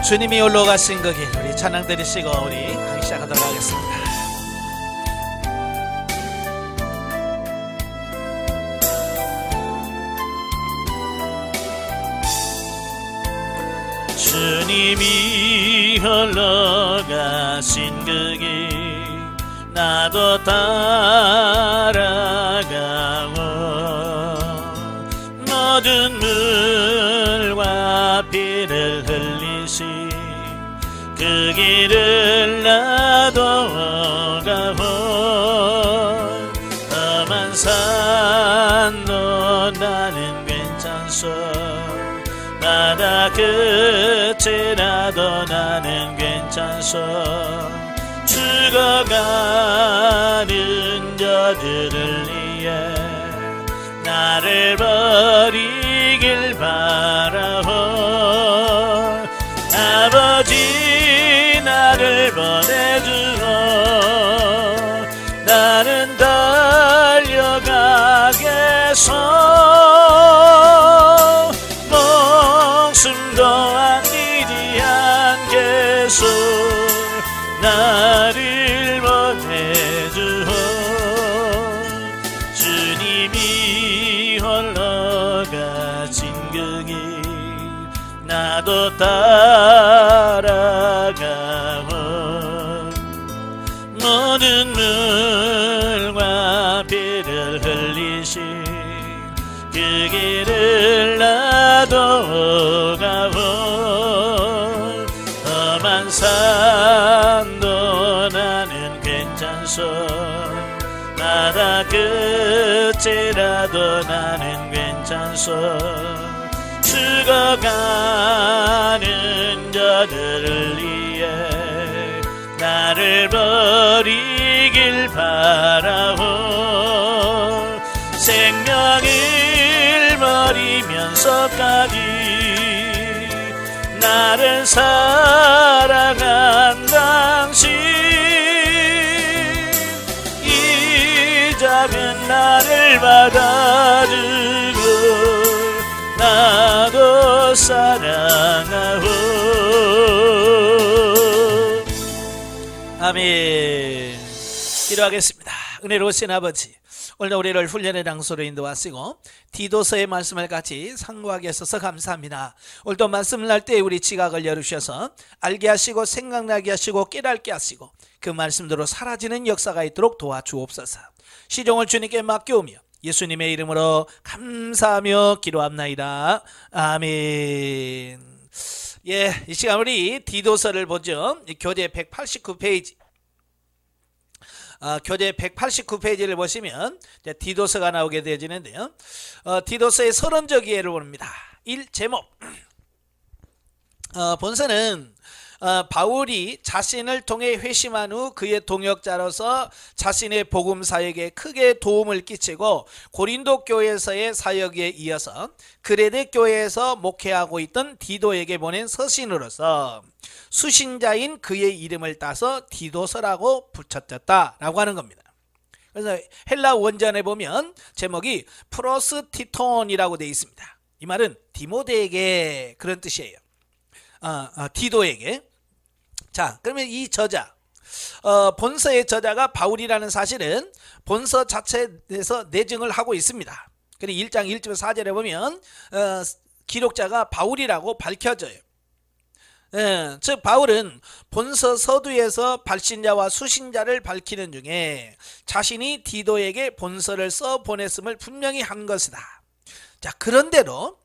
주님이 홀로 가신 그 길, 우리 찬양 드리시고 우리 강의 시작하도록 하겠습니다. 주님이 홀로 가신 그 길 나도 따라가고 모든 물과 피를 흘리신 그 길을 나도 가고 험한 산도 나는 괜찮소 바다 끝이라도 나는 괜찮소 죽어가는 저들을 위해 나를 버리길 바라오 아버지 나를 보내주오 나는 달려가겠소 목숨도 아끼지 않겠소 나를 보내주오 주님이 홀로 가신 그 길 나도 따라가고 모든 물과 피를 흘리신 그 길을 나도 가고 험한 산도 나는 괜찮소 바다 끝이라도 나는 괜찮소 죽어가는 저들을 위해 나를 버리길 바라오 생명을 버리면서까지 나를 사랑한 당신 이 작은 나를 받아주고 나도 사랑하오 아멘. 기도하겠습니다. 은혜로우신 아버지 오늘 우리를 훈련의 장소로 인도하시고 디도서의 말씀을 같이 상고하게 하셔서 감사합니다. 오늘도 말씀을 할 때 우리 지각을 열으셔서 알게 하시고 생각나게 하시고 깨닫게 하시고 그 말씀대로 사라지는 역사가 있도록 도와주옵소서. 시종을 주님께 맡겨오며 예수님의 이름으로 감사하며 기도합나이다. 아멘. 예, 이 시간 우리 디도서를 보죠. 교재 189페이지 교재 189페이지를 보시면 디도서가 나오게 되어지는데요. 디도서의 서론적 이해를 봅니다. 1. 제목 본서는 바울이 자신을 통해 회심한 후 그의 동역자로서 자신의 복음 사역에 크게 도움을 끼치고 고린도 교회에서의 사역에 이어서 그레데 교회에서 목회하고 있던 디도에게 보낸 서신으로서 수신자인 그의 이름을 따서 디도서라고 붙였다라고 하는 겁니다. 그래서 헬라 원전에 보면 제목이 프로스티톤이라고 되어 있습니다. 이 말은 디모데에게 그런 뜻이에요. 디도에게. 자, 그러면 이 저자 본서의 저자가 바울이라는 사실은 본서 자체에서 내증을 하고 있습니다. 그리고 1장 1절 4절에 보면 기록자가 바울이라고 밝혀져요. 즉 바울은 본서 서두에서 발신자와 수신자를 밝히는 중에 자신이 디도에게 본서를 써 보냈음을 분명히 한 것이다. 자, 그런데도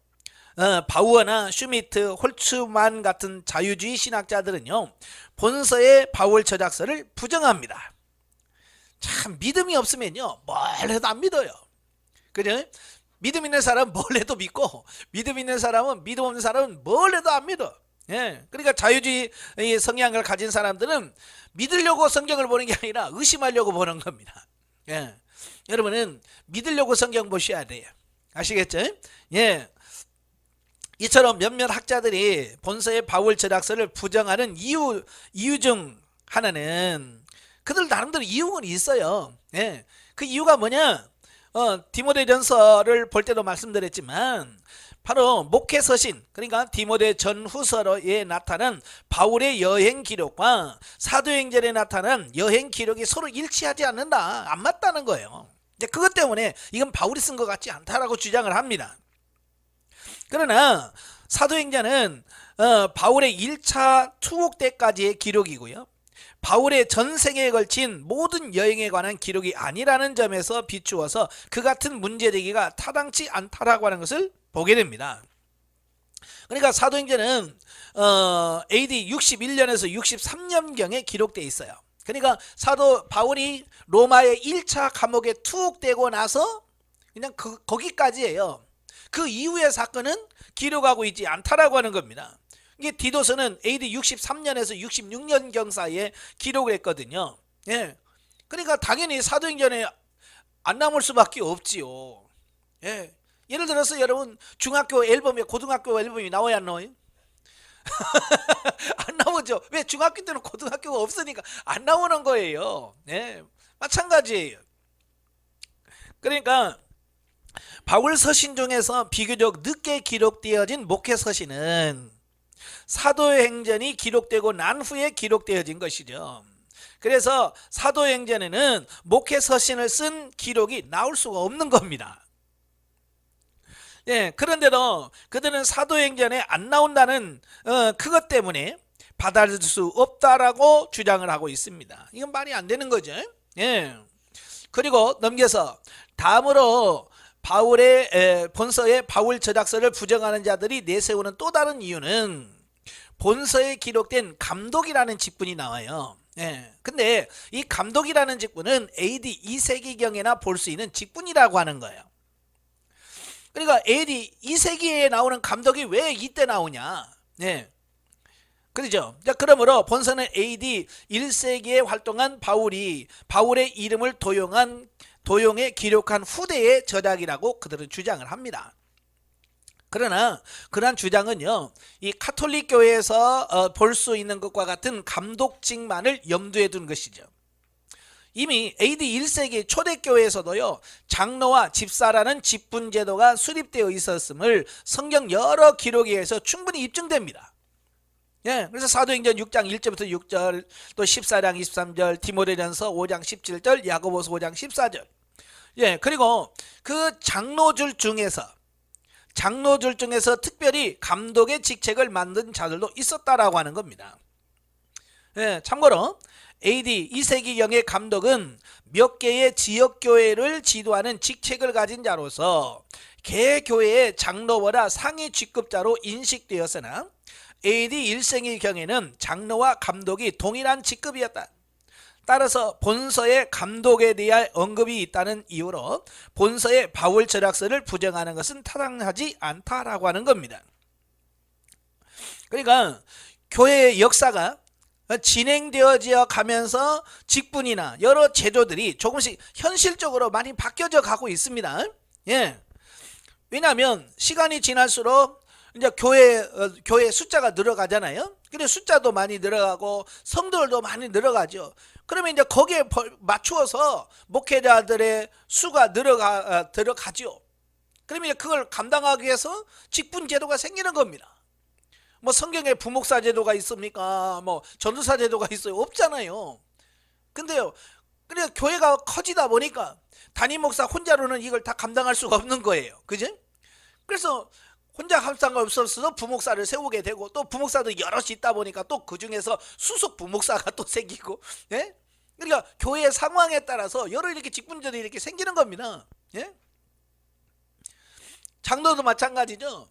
바우어나 슈미트, 홀츠만 같은 자유주의 신학자들은요 본서의 바울 저작서를 부정합니다. 참 믿음이 없으면요 뭘 해도 안 믿어요. 그죠? 믿음 있는 사람은 뭘 해도 믿고 믿음 있는 사람은 믿음 없는 사람은 뭘 해도 안 믿어. 예, 그러니까 자유주의 성향을 가진 사람들은 믿으려고 성경을 보는 게 아니라 의심하려고 보는 겁니다. 예, 여러분은 믿으려고 성경 보셔야 돼요. 아시겠죠? 예. 이처럼 몇몇 학자들이 본서의 바울 저작서를 부정하는 이유 중 하나는 그들 나름대로 이유는 있어요. 예. 그 이유가 뭐냐? 디모데전서를 볼 때도 말씀드렸지만 바로 목회서신, 그러니까 디모데 전후서에 나타난 바울의 여행 기록과 사도행전에 나타난 여행 기록이 서로 일치하지 않는다, 안 맞다는 거예요. 이제 그것 때문에 이건 바울이 쓴 것 같지 않다라고 주장을 합니다. 그러나 사도행전은 바울의 1차 투옥 때까지의 기록이고요, 바울의 전생에 걸친 모든 여행에 관한 기록이 아니라는 점에서 비추어서 그 같은 문제되기가 타당치 않다라고 하는 것을 보게 됩니다. 그러니까 사도행전은 AD 61년에서 63년경에 기록되어 있어요. 그러니까 사도 바울이 로마의 1차 감옥에 투옥되고 나서 그냥 거기까지예요. 그 이후의 사건은 기록하고 있지 않다라고 하는 겁니다. 이게 디도서는 AD 63년에서 66년경 사이에 기록을 했거든요. 예. 그러니까 당연히 사도행전에 안 남을 수밖에 없지요. 예. 예를 들어서 여러분 중학교 앨범에 고등학교 앨범이 나와야 안 나와요? 안 나오죠. 왜? 중학교 때는 고등학교가 없으니까 안 나오는 거예요. 예. 마찬가지예요. 그러니까 바울 서신 중에서 비교적 늦게 기록되어진 목회 서신은 사도행전이 기록되고 난 후에 기록되어진 것이죠. 그래서 사도행전에는 목회 서신을 쓴 기록이 나올 수가 없는 겁니다. 예, 그런데도 그들은 사도행전에 안 나온다는 그것 때문에 받아들일 수 없다라고 주장을 하고 있습니다. 이건 말이 안 되는 거죠. 예. 그리고 넘겨서 다음으로 바울의 본서의 바울 저작서를 부정하는 자들이 내세우는 또 다른 이유는 본서에 기록된 감독이라는 직분이 나와요. 예. 근데 이 감독이라는 직분은 AD 2세기경에나 볼 수 있는 직분이라고 하는 거예요. 그러니까 AD 2세기에 나오는 감독이 왜 이때 나오냐? 네. 그렇죠. 자, 그러므로 본서는 AD 1세기에 활동한 바울의 이름을 도용해 기록한 후대의 저작이라고 그들은 주장을 합니다. 그러나 그러한 주장은요, 이 카톨릭 교회에서 볼 수 있는 것과 같은 감독직만을 염두에 둔 것이죠. 이미 AD 1세기 초대교회에서도요, 장로와 집사라는 직분제도가 수립되어 있었음을 성경 여러 기록에 의해서 충분히 입증됩니다. 예, 그래서 사도행전 6장 1절부터 6절, 또 14장 23절, 디모데전서 5장 17절, 야고보서 5장 14절. 예, 그리고 그 장로줄 중에서 특별히 감독의 직책을 만든 자들도 있었다라고 하는 겁니다. 예, 참고로 AD 2세기경의 감독은 몇 개의 지역교회를 지도하는 직책을 가진 자로서 개교회의 장로보다 상위 직급자로 인식되었으나 AD 1세기경에는 장로와 감독이 동일한 직급이었다. 따라서 본서의 감독에 대한 언급이 있다는 이유로 본서의 바울 저작서를 부정하는 것은 타당하지 않다라고 하는 겁니다. 그러니까 교회의 역사가 진행되어져 가면서 직분이나 여러 제도들이 조금씩 현실적으로 많이 바뀌어져 가고 있습니다. 예. 왜냐하면 시간이 지날수록 이제 교회 숫자가 늘어가잖아요. 그래 숫자도 많이 늘어가고 성도들도 많이 늘어가죠. 그러면 이제 거기에 맞추어서 목회자들의 수가 들어가죠. 그러면 그걸 감당하기 위해서 직분 제도가 생기는 겁니다. 뭐 성경에 부목사 제도가 있습니까? 뭐 전도사 제도가 있어요? 없잖아요. 근데요, 그래 교회가 커지다 보니까 담임 목사 혼자로는 이걸 다 감당할 수가 없는 거예요. 그죠? 그래서 혼자 감당할 수 없어서 부목사를 세우게 되고, 또 부목사도 여럿이 있다 보니까 또 그 중에서 수석 부목사가 또 생기고, 예? 그러니까 교회의 상황에 따라서 여러 이렇게 직분제도 이렇게 생기는 겁니다. 예? 장로도 마찬가지죠.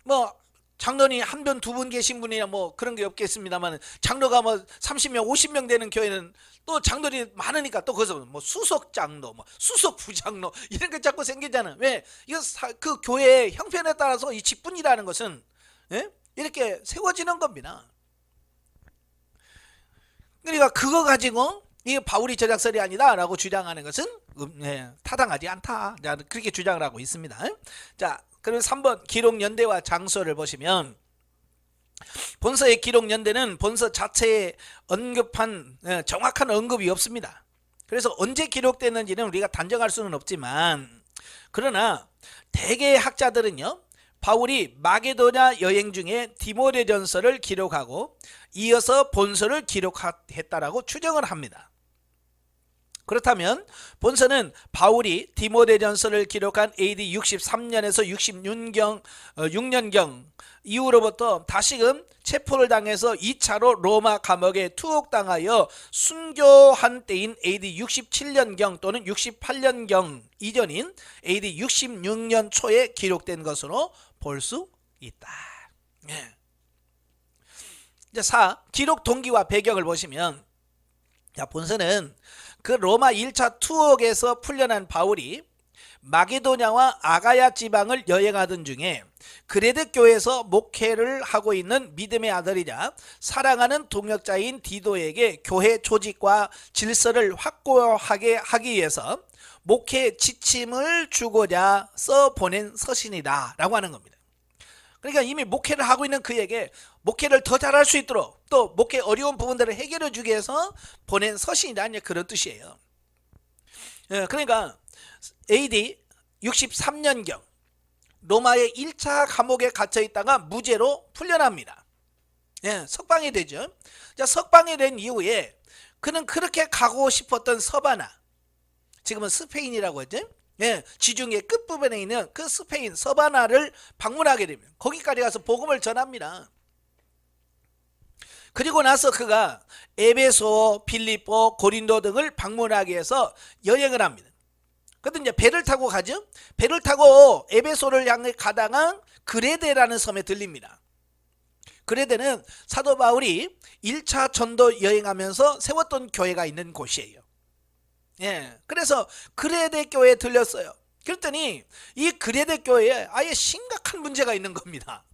뭐 장로님 한 분, 두 분 계신 분이야 뭐 그런 게 없겠습니다만, 장로가 뭐 30명, 50명 되는 교회는 또 장로들이 많으니까 또 거기서 뭐 수석 장로, 뭐 수석 부장로 이런 게 자꾸 생기잖아. 왜? 이거 그 교회의 형편에 따라서 이 직분이라는 것은, 예? 이렇게 세워지는 겁니다. 그러니까 그거 가지고 이 바울이 저작설이 아니다라고 주장하는 것은 타당하지 않다, 그렇게 주장을 하고 있습니다. 자, 그럼 3번 기록 연대와 장소를 보시면, 본서의 기록 연대는 본서 자체에 언급한 정확한 언급이 없습니다. 그래서 언제 기록됐는지는 우리가 단정할 수는 없지만 그러나 대개의 학자들은요, 바울이 마게도냐 여행 중에 디모데전서를 기록하고 이어서 본서를 기록했다라고 추정을 합니다. 그렇다면 본서는 바울이 디모데전서를 기록한 AD 63년에서 66년경 이후로부터 다시금 체포를 당해서 2차로 로마 감옥에 투옥당하여 순교한 때인 AD 67년경 또는 68년경 이전인 AD 66년 초에 기록된 것으로 볼 수 있다. 예. 이제 4. 기록 동기와 배경을 보시면, 자, 본서는 그 로마 1차 투옥에서 풀려난 바울이 마게도냐와 아가야 지방을 여행하던 중에 그레데 교회에서 목회를 하고 있는 믿음의 아들이자 사랑하는 동역자인 디도에게 교회 조직과 질서를 확고하게 하기 위해서 목회 지침을 주고자 써 보낸 서신이다 라고 하는 겁니다. 그러니까 이미 목회를 하고 있는 그에게 목회를 더 잘할 수 있도록, 또 목회 어려운 부분들을 해결해 주기 위해서 보낸 서신이라는 그런 뜻이에요. 그러니까 AD 63년경 로마의 1차 감옥에 갇혀 있다가 무죄로 풀려납니다. 석방이 되죠. 자, 석방이 된 이후에 그는 그렇게 가고 싶었던 서바나, 지금은 스페인이라고 하죠. 지중해 끝부분에 있는 그 스페인 서바나를 방문하게 됩니다. 거기까지 가서 복음을 전합니다. 그리고 나서 그가 에베소, 빌립보, 고린도 등을 방문하기 위해서 여행을 합니다. 그런데 이제 배를 타고 가죠. 배를 타고 에베소를 향해 가다가 그레데라는 섬에 들립니다. 그레데는 사도 바울이 1차 전도 여행하면서 세웠던 교회가 있는 곳이에요. 그래서 그레데 교회에 들렸어요. 그랬더니 이 그레데 교회에 아예 심각한 문제가 있는 겁니다.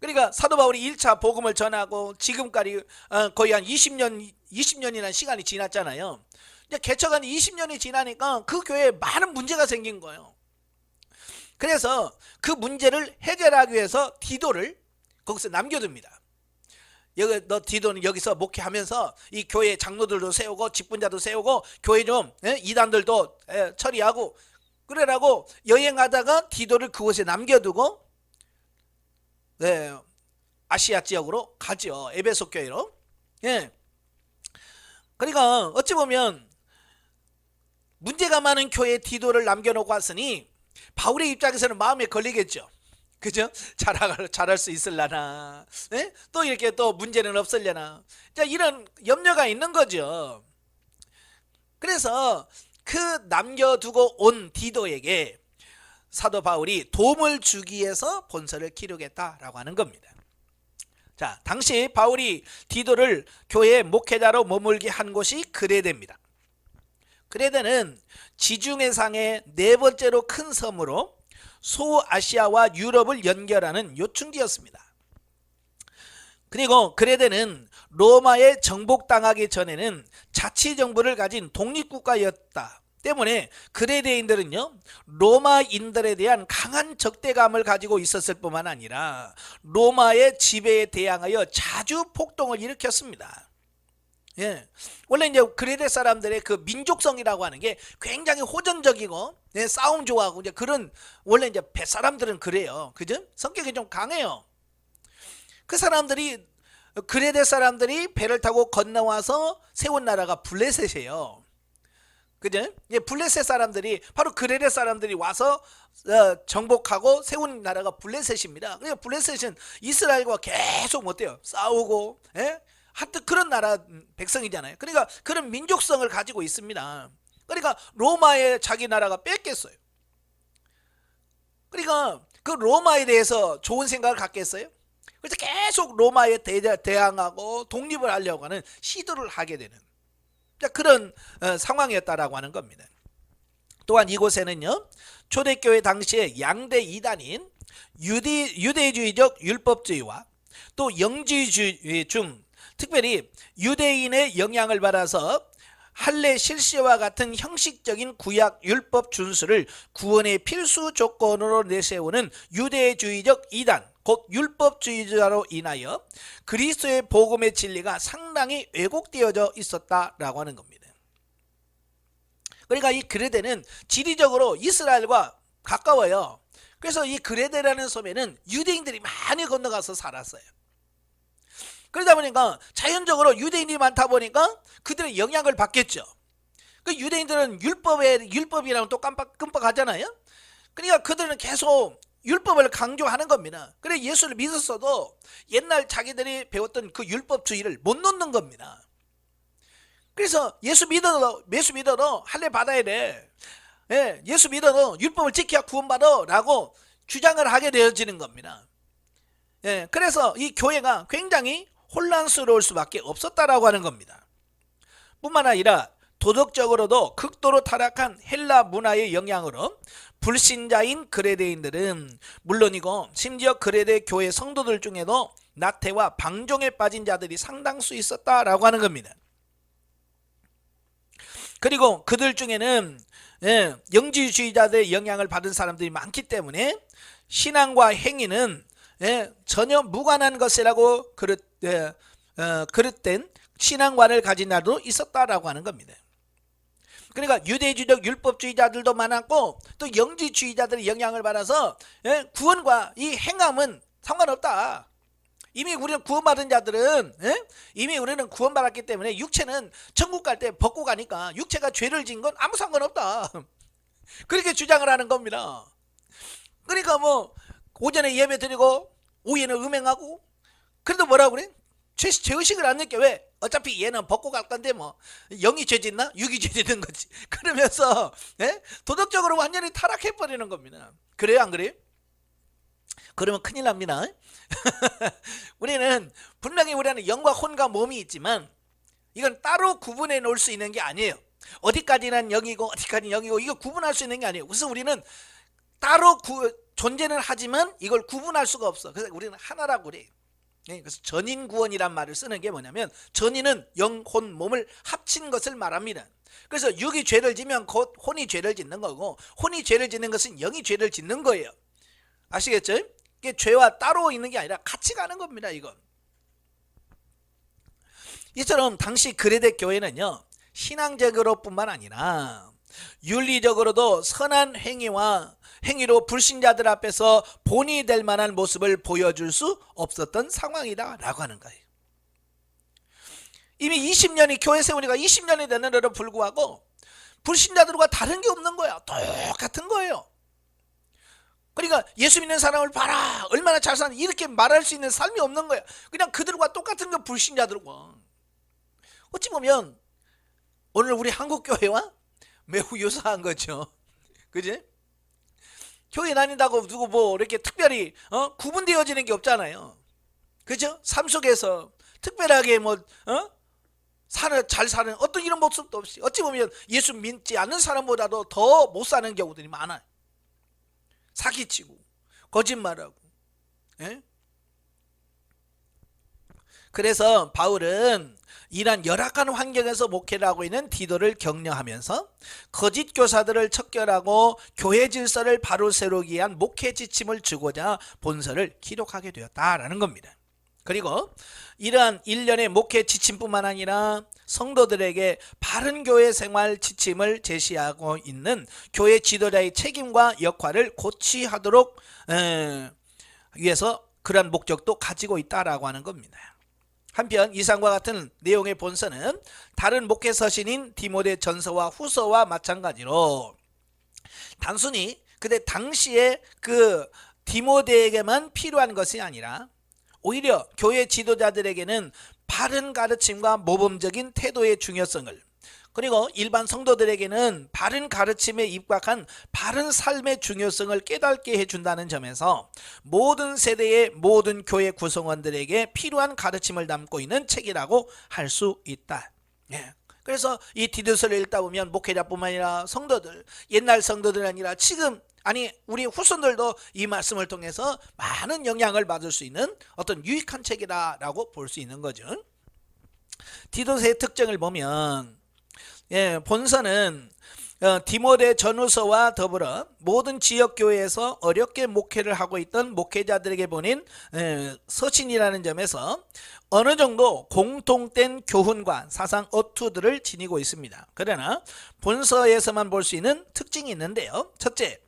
그러니까 사도 바울이 1차 복음을 전하고 지금까지 거의 한 20년이라는 시간이 지났잖아요. 이제 개척한 20년이 지나니까 그 교회에 많은 문제가 생긴 거예요. 그래서 그 문제를 해결하기 위해서 디도를 거기서 남겨둡니다. 여기 너 디도는 여기서 목회하면서 이 교회 장로들도 세우고 직분자도 세우고 교회 좀 이단들도 처리하고 그러라고 여행하다가 디도를 그곳에 남겨두고 아시아 지역으로 가죠. 에베소 교회로. 그러니까 어찌 보면 문제가 많은 교회에 디도를 남겨놓고 왔으니 바울의 입장에서는 마음에 걸리겠죠. 그죠? 잘할 수 있을라나, 또 이렇게 또 문제는 없을려나, 자, 이런 염려가 있는 거죠. 그래서 그 남겨두고 온 디도에게 사도 바울이 도움을 주기 위해서 본서를 기록했다라고 하는 겁니다. 자, 당시 바울이 디도를 교회 목회자로 머물게 한 곳이 그레데입니다. 그레데는 지중해상의 네 번째로 큰 섬으로 소아시아와 유럽을 연결하는 요충지였습니다. 그리고 그레데는 로마에 정복당하기 전에는 자치정부를 가진 독립국가였다 때문에 그레데인들은요, 로마인들에 대한 강한 적대감을 가지고 있었을 뿐만 아니라 로마의 지배에 대항하여 자주 폭동을 일으켰습니다. 원래 이제 그레데 사람들의 그 민족성이라고 하는 게 굉장히 호전적이고 싸움 좋아하고 이제 그런, 원래 이제 배 사람들은 그래요. 그죠? 성격이 좀 강해요. 그 사람들이, 그레데 사람들이 배를 타고 건너와서 세운 나라가 블레셋이에요. 그죠? 블레셋 사람들이, 바로 그레데 사람들이 와서 정복하고 세운 나라가 블레셋입니다. 그러니까 블레셋은 이스라엘과 계속 어때요? 싸우고, 하여튼 그런 나라 백성이잖아요. 그러니까 그런 민족성을 가지고 있습니다. 그러니까 로마의 자기 나라가 뺏겼어요. 그러니까 그 로마에 대해서 좋은 생각을 갖겠어요? 그래서 계속 로마에 대항하고 독립을 하려고 하는 시도를 하게 되는 그런 상황이었다라고 하는 겁니다. 또한 이곳에는요, 초대교회 당시에 양대 이단인 유대주의적 율법주의와 또 영주주의 중 특별히 유대인의 영향을 받아서 할례 실시와 같은 형식적인 구약 율법 준수를 구원의 필수 조건으로 내세우는 유대주의적 이단, 곧 율법주의자로 인하여 그리스도의 복음의 진리가 상당히 왜곡되어져 있었다라고 하는 겁니다. 그러니까 이 그레데는 지리적으로 이스라엘과 가까워요. 그래서 이 그레데라는 섬에는 유대인들이 많이 건너가서 살았어요. 그러다 보니까 자연적으로 유대인이 많다 보니까 그들의 영향을 받겠죠. 그 유대인들은 율법이랑 또 깜빡하잖아요. 그러니까 그들은 계속 율법을 강조하는 겁니다. 그래 예수를 믿었어도 옛날 자기들이 배웠던 그 율법주의를 못 놓는 겁니다. 그래서 예수 믿어도 할례 받아야 돼. 예, 예수 믿어도 율법을 지켜야 구원받아 라고 주장을 하게 되어지는 겁니다. 예, 그래서 이 교회가 굉장히 혼란스러울 수밖에 없었다라고 하는 겁니다. 뿐만 아니라 도덕적으로도 극도로 타락한 헬라 문화의 영향으로 불신자인 그레데인들은 물론이고 심지어 그레데 교회 성도들 중에도 나태와 방종에 빠진 자들이 상당수 있었다라고 하는 겁니다. 그리고 그들 중에는 영지주의자들의 영향을 받은 사람들이 많기 때문에 신앙과 행위는 전혀 무관한 것이라고 그릇된 신앙관을 가진 자도 있었다라고 하는 겁니다. 그러니까 유대주의적 율법주의자들도 많았고 또 영지주의자들의 영향을 받아서 구원과 이 행함은 상관없다. 이미 우리는 구원받은 자들은 이미 우리는 구원받았기 때문에 육체는 천국 갈 때 벗고 가니까 육체가 죄를 지은 건 아무 상관없다. 그렇게 주장을 하는 겁니다. 그러니까 뭐 오전에 예배 드리고 오후에는 음행하고 그래도 뭐라고 그래? 죄의식을 안 느껴. 왜? 어차피 얘는 벗고 갈 건데 뭐 영이 죄 짓나? 육이 죄 짓는 거지. 그러면서 도덕적으로 완전히 타락해버리는 겁니다. 그래요 안 그래요? 그러면 큰일 납니다. 우리는 분명히 우리는 영과 혼과 몸이 있지만 이건 따로 구분해 놓을 수 있는 게 아니에요. 어디까지는 영이고 어디까지는 영이고 이거 구분할 수 있는 게 아니에요. 그래서 우리는 따로 존재는 하지만 이걸 구분할 수가 없어. 그래서 우리는 하나라고 그래요. 그래서 전인구원이란 말을 쓰는 게 뭐냐면 전인은 영, 혼, 몸을 합친 것을 말합니다. 그래서 육이 죄를 지면 곧 혼이 죄를 짓는 거고 혼이 죄를 짓는 것은 영이 죄를 짓는 거예요. 아시겠죠? 이게 죄와 따로 있는 게 아니라 같이 가는 겁니다. 이건 이처럼 당시 그레데 교회는요 신앙적으로 뿐만 아니라 윤리적으로도 선한 행위로 불신자들 앞에서 본이 될 만한 모습을 보여줄 수 없었던 상황이다 라고 하는 거예요. 이미 20년이 교회 세우니까 20년이 되는데도 불구하고 불신자들과 다른 게 없는 거야. 똑같은 거예요. 그러니까 예수 믿는 사람을 봐라 얼마나 잘 사는 이렇게 말할 수 있는 삶이 없는 거야. 그냥 그들과 똑같은 거 불신자들과. 어찌 보면 오늘 우리 한국 교회와 매우 유사한 거죠. 그지? 교회 다닌다고 누구 뭐 이렇게 특별히 구분되어지는 게 없잖아요. 그죠? 삶 속에서 특별하게 잘 사는 어떤 이런 모습도 없이 어찌 보면 예수 믿지 않는 사람보다도 더 못 사는 경우들이 많아요. 사기치고 거짓말하고. 그래서 바울은 이러한 열악한 환경에서 목회를 하고 있는 디도를 격려하면서 거짓 교사들을 척결하고 교회 질서를 바로 세우기 위한 목회 지침을 주고자 본서를 기록하게 되었다라는 겁니다. 그리고 이러한 일련의 목회 지침뿐만 아니라 성도들에게 바른 교회 생활 지침을 제시하고 있는 교회 지도자의 책임과 역할을 고취하도록 위해서 그런 목적도 가지고 있다라고 하는 겁니다. 한편 이상과 같은 내용의 본서는 다른 목회 서신인 디모데 전서와 후서와 마찬가지로 단순히 그때 당시에 그 디모데에게만 필요한 것이 아니라 오히려 교회 지도자들에게는 바른 가르침과 모범적인 태도의 중요성을 그리고 일반 성도들에게는 바른 가르침에 입각한 바른 삶의 중요성을 깨닫게 해준다는 점에서 모든 세대의 모든 교회 구성원들에게 필요한 가르침을 담고 있는 책이라고 할 수 있다. 그래서 이 디도서를 읽다 보면 목회자뿐만 아니라 성도들, 옛날 성도들 아니라 지금 우리 후손들도 이 말씀을 통해서 많은 영향을 받을 수 있는 어떤 유익한 책이다라고 볼 수 있는 거죠. 디도서의 특징을 보면 본서는 디모데 전후서와 더불어 모든 지역교회에서 어렵게 목회를 하고 있던 목회자들에게 보낸 서신이라는 점에서 어느 정도 공통된 교훈과 사상 어투들을 지니고 있습니다. 그러나 본서에서만 볼 수 있는 특징이 있는데요. 첫째,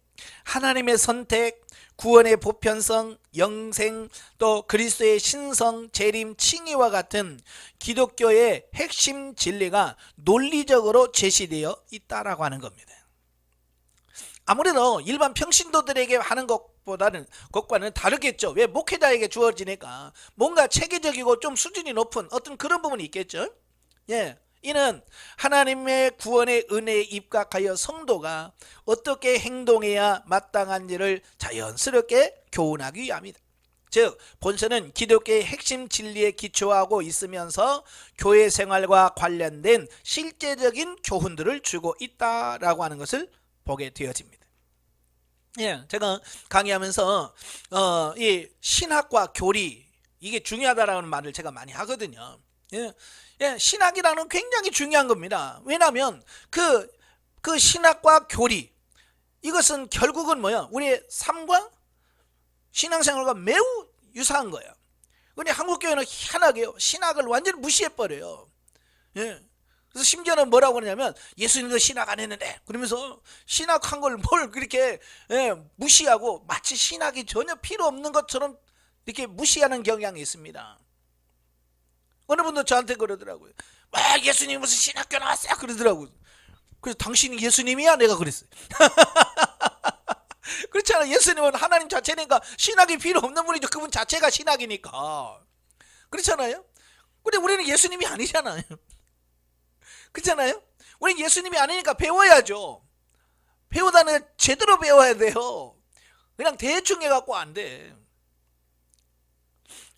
하나님의 선택, 구원의 보편성, 영생, 또 그리스도의 신성, 재림, 칭의와 같은 기독교의 핵심 진리가 논리적으로 제시되어 있다라고 하는 겁니다. 아무래도 일반 평신도들에게 하는 것과는 다르겠죠. 왜? 목회자에게 주어지니까 뭔가 체계적이고 좀 수준이 높은 어떤 그런 부분이 있겠죠. 예. 이는 하나님의 구원의 은혜에 입각하여 성도가 어떻게 행동해야 마땅한지를 자연스럽게 교훈하기 위함이다. 즉 본서는 기독교의 핵심 진리에 기초하고 있으면서 교회 생활과 관련된 실제적인 교훈들을 주고 있다라고 하는 것을 보게 되어집니다. 예, 제가 강의하면서 이 신학과 교리, 이게 중요하다라는 말을 제가 많이 하거든요. 예, 신학이라는 굉장히 중요한 겁니다. 왜냐하면 그 신학과 교리, 이것은 결국은 뭐야? 우리의 삶과 신앙생활과 매우 유사한 거예요. 근데 한국교회는 희한하게요, 신학을 완전히 무시해버려요. 예. 그래서 심지어는 뭐라고 그러냐면 예수님도 신학 안 했는데, 그러면서 신학한 걸 뭘 그렇게 무시하고 마치 신학이 전혀 필요 없는 것처럼 이렇게 무시하는 경향이 있습니다. 어느 분도 저한테 그러더라고요. 와, 예수님 무슨 신학교 나왔어요? 그러더라고요. 그래서 당신이 예수님이야? 내가 그랬어요. 그렇잖아요. 예수님은 하나님 자체니까 신학이 필요 없는 분이죠. 그분 자체가 신학이니까. 그렇잖아요. 근데 우리는 예수님이 아니잖아요. 그렇잖아요. 우리는 예수님이 아니니까 배워야죠. 배우다는 제대로 배워야 돼요. 그냥 대충 해갖고 안 돼.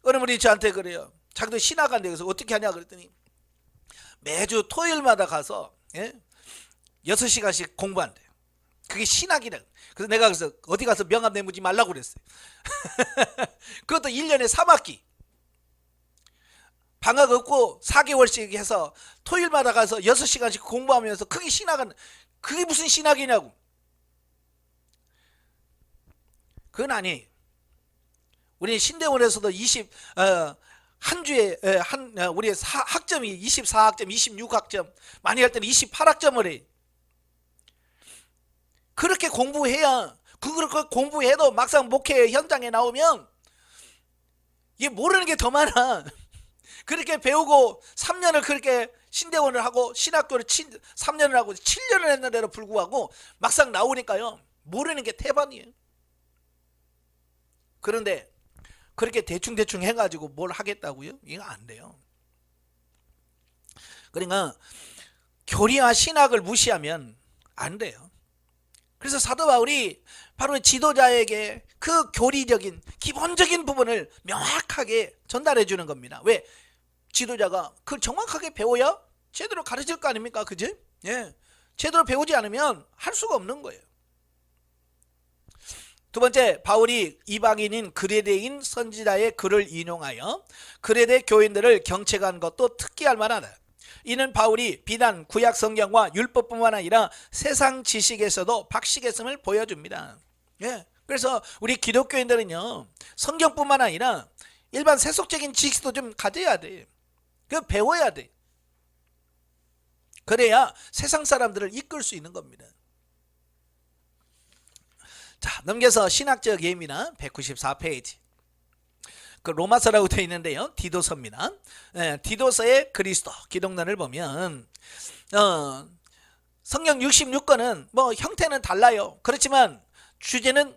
어느 분이 저한테 그래요. 자기도 신학한데 그래서 어떻게 하냐 그랬더니 매주 토요일마다 가서 6시간씩 공부한대요. 그게 신학이라. 그래서 내가 그래서 어디 가서 명함 내묻지 말라고 그랬어요. 그것도 1년에 3학기. 방학 없고 4개월씩 해서 토요일마다 가서 6시간씩 공부하면서 그게 신학은, 그게 무슨 신학이냐고. 그건 아니에요. 우리 신대원에서도 한 주에 우리 학점이 24학점, 26학점, 많이 할 때는 28학점을 해. 그렇게 공부해야, 그렇게 공부해도 막상 목회 현장에 나오면 얘 모르는 게 더 많아. 그렇게 배우고 3년을 그렇게 신대원을 하고 신학교를 3년을 하고 7년을 했는데도 불구하고 막상 나오니까요, 모르는 게 태반이에요. 그런데 그렇게 대충 해가지고 뭘 하겠다고요? 이거 안 돼요. 그러니까 교리와 신학을 무시하면 안 돼요. 그래서 사도 바울이 바로 지도자에게 그 교리적인 기본적인 부분을 명확하게 전달해 주는 겁니다. 왜? 지도자가 그걸 정확하게 배워야 제대로 가르칠 거 아닙니까? 그지? 예. 제대로 배우지 않으면 할 수가 없는 거예요. 두 번째, 바울이 이방인인 그레데인 선지자의 글을 인용하여 그레데 교인들을 경책한 것도 특기할 만하다. 이는 바울이 비단 구약 성경과 율법뿐만 아니라 세상 지식에서도 박식했음을 보여줍니다. 예. 그래서 우리 기독교인들은요, 성경뿐만 아니라 일반 세속적인 지식도 좀 가져야 돼. 그 배워야 돼. 그래야 세상 사람들을 이끌 수 있는 겁니다. 자, 넘겨서 신학적 예미나 194페이지. 그 로마서라고 되어 있는데요, 디도서입니다. 디도서의 그리스도 기독론을 보면 성경 66권은 뭐 형태는 달라요. 그렇지만 주제는,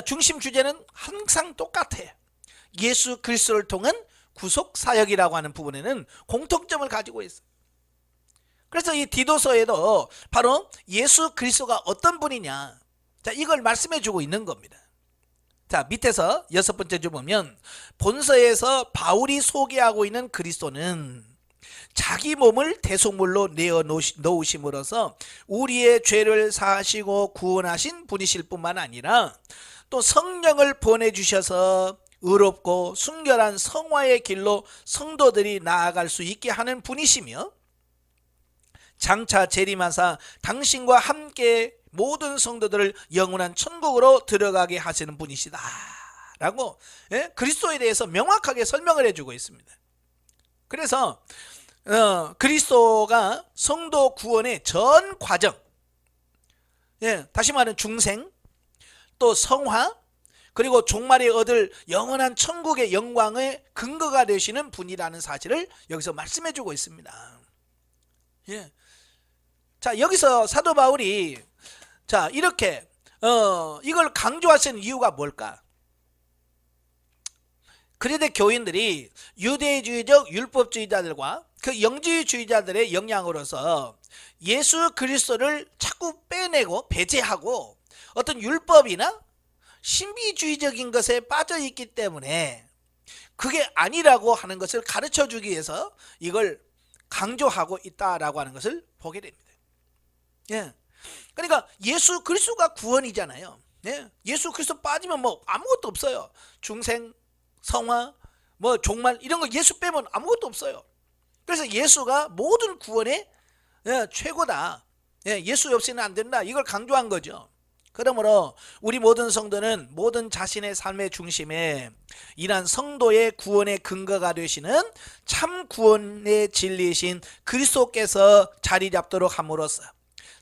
중심 주제는 항상 똑같아요. 예수 그리스도를 통한 구속 사역이라고 하는 부분에는 공통점을 가지고 있어요. 그래서 이 디도서에도 바로 예수 그리스도가 어떤 분이냐, 자, 이걸 말씀해 주고 있는 겁니다. 자, 밑에서 6번째 줄 보면 본서에서 바울이 소개하고 있는 그리스도는 자기 몸을 대속물로 내어 놓으심으로써 우리의 죄를 사하시고 구원하신 분이실 뿐만 아니라 또 성령을 보내주셔서 의롭고 순결한 성화의 길로 성도들이 나아갈 수 있게 하는 분이시며, 장차 재림하사 당신과 함께 모든 성도들을 영원한 천국으로 들어가게 하시는 분이시다 라고 그리스도에 대해서 명확하게 설명을 해주고 있습니다. 그래서 그리스도가 성도 구원의 전 과정, 다시 말하는 중생, 또 성화, 그리고 종말에 얻을 영원한 천국의 영광의 근거가 되시는 분이라는 사실을 여기서 말씀해 주고 있습니다. 자, 여기서 사도 바울이 자 이렇게 이걸 강조하시는 이유가 뭘까? 그레데 교인들이 유대주의적 율법주의자들과 그 영지주의자들의 영향으로서 예수 그리스도를 자꾸 빼내고 배제하고 어떤 율법이나 신비주의적인 것에 빠져 있기 때문에 그게 아니라고 하는 것을 가르쳐 주기 위해서 이걸 강조하고 있다라고 하는 것을 보게 됩니다. 그러니까 예수 그리스도가 구원이잖아요. 예수 그리스도 빠지면 뭐 아무것도 없어요. 중생, 성화, 뭐 종말 이런 거 예수 빼면 아무것도 없어요. 그래서 예수가 모든 구원의 최고다. 예수 없이는 안 된다. 이걸 강조한 거죠. 그러므로 우리 모든 성도는 모든 자신의 삶의 중심에 이러한 성도의 구원의 근거가 되시는 참 구원의 진리이신 그리스도께서 자리 잡도록 함으로써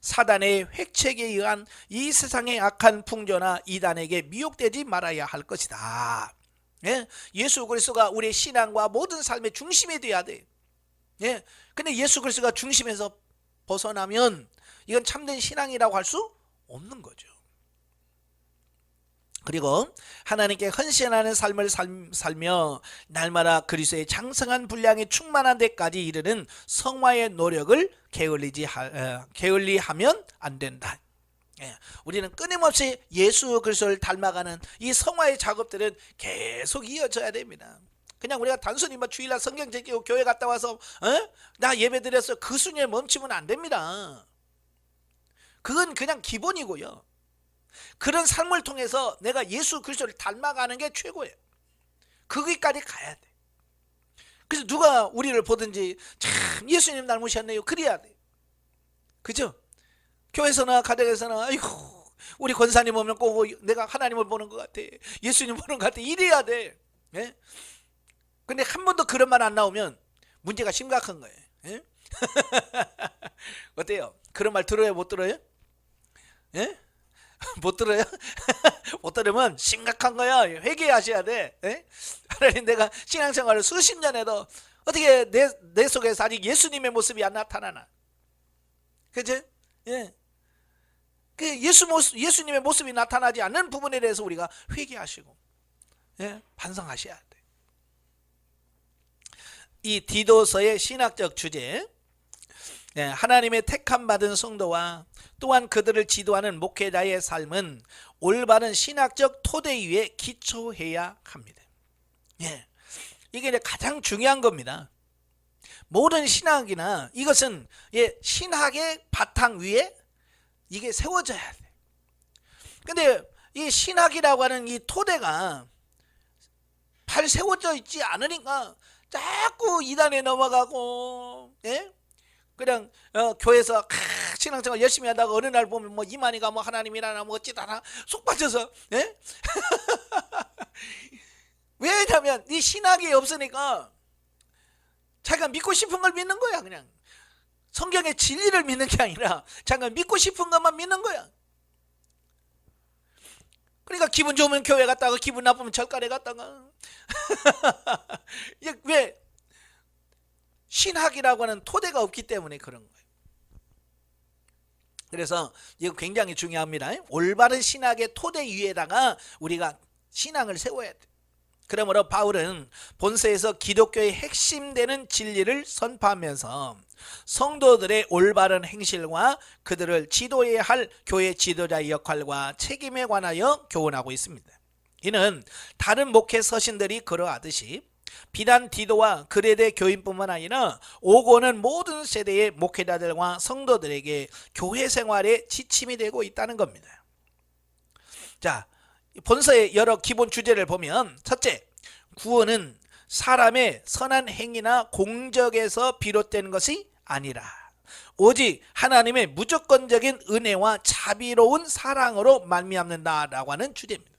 사단의 획책에 의한 이 세상의 악한 풍조나 이단에게 미혹되지 말아야 할 것이다. 예수 그리스도가 우리의 신앙과 모든 삶의 중심이 되어야 돼. 근데 예수 그리스도가 중심에서 벗어나면 이건 참된 신앙이라고 할 수 없는 거죠. 그리고 하나님께 헌신하는 삶을 살며 날마다 그리스도의 장성한 분량에 충만한 데까지 이르는 성화의 노력을 게을리하면 안 된다. 우리는 끊임없이 예수 그리스도를 닮아가는 이 성화의 작업들은 계속 이어져야 됩니다. 그냥 우리가 단순히 주일날 성경 제끼고 교회 갔다 와서 나 예배 드렸어 그 순위에 멈추면 안 됩니다. 그건 그냥 기본이고요. 그런 삶을 통해서 내가 예수 그리스도를 닮아가는 게 최고예요. 거기까지 가야 돼. 그래서 누가 우리를 보든지 참 예수님 닮으셨네요 그래야 돼. 그죠? 교회에서나 가정에서나 아이고 우리 권사님 오면 꼭 내가 하나님을 보는 것 같아, 예수님 보는 것 같아 이래야 돼. 근데 한 번도 그런 말 안 나오면 문제가 심각한 거예요. 어때요? 그런 말 들어요 못 들어요? 못 들어요? 못 들으면 심각한 거야. 회개하셔야 돼. 하나님 내가 신앙생활을 수십 년 해도 어떻게 내 속에서 아직 예수님의 모습이 안 나타나나? 그치? 예수님의 모습이 나타나지 않는 부분에 대해서 우리가 회개하시고 반성하셔야 돼. 이 디도서의 신학적 주제, 하나님의 택함 받은 성도와 또한 그들을 지도하는 목회자의 삶은 올바른 신학적 토대 위에 기초해야 합니다. 이게 이제 가장 중요한 겁니다. 모든 신학이나 이것은 신학의 바탕 위에 이게 세워져야 돼. 근데 이 신학이라고 하는 이 토대가 잘 세워져 있지 않으니까 자꾸 이단에 넘어가고, 그냥 교회에서 신앙생활 열심히 하다가 어느 날 보면 뭐 이만희가 뭐 하나님이라나 뭐 어찌다나 속 빠져서, 왜냐면 이 신학이 없으니까 자기가 믿고 싶은 걸 믿는 거야. 그냥 성경의 진리를 믿는 게 아니라 자기가 믿고 싶은 것만 믿는 거야. 그러니까 기분 좋으면 교회 갔다가 기분 나쁘면 절간에 갔다가 이게 왜? 신학이라고 하는 토대가 없기 때문에 그런 거예요. 그래서 이거 굉장히 중요합니다. 올바른 신학의 토대 위에다가 우리가 신앙을 세워야 돼. 그러므로 바울은 본서에서 기독교의 핵심되는 진리를 선포하면서 성도들의 올바른 행실과 그들을 지도해야 할 교회 지도자의 역할과 책임에 관하여 교훈하고 있습니다. 이는 다른 목회 서신들이 그러하듯이 비단 디도와 그레데 교인뿐만 아니라 오고 오는 모든 세대의 목회자들과 성도들에게 교회 생활의 지침이 되고 있다는 겁니다. 자, 본서의 여러 기본 주제를 보면, 첫째, 구원은 사람의 선한 행위나 공적에서 비롯되는 것이 아니라, 오직 하나님의 무조건적인 은혜와 자비로운 사랑으로 말미암는다라고 하는 주제입니다.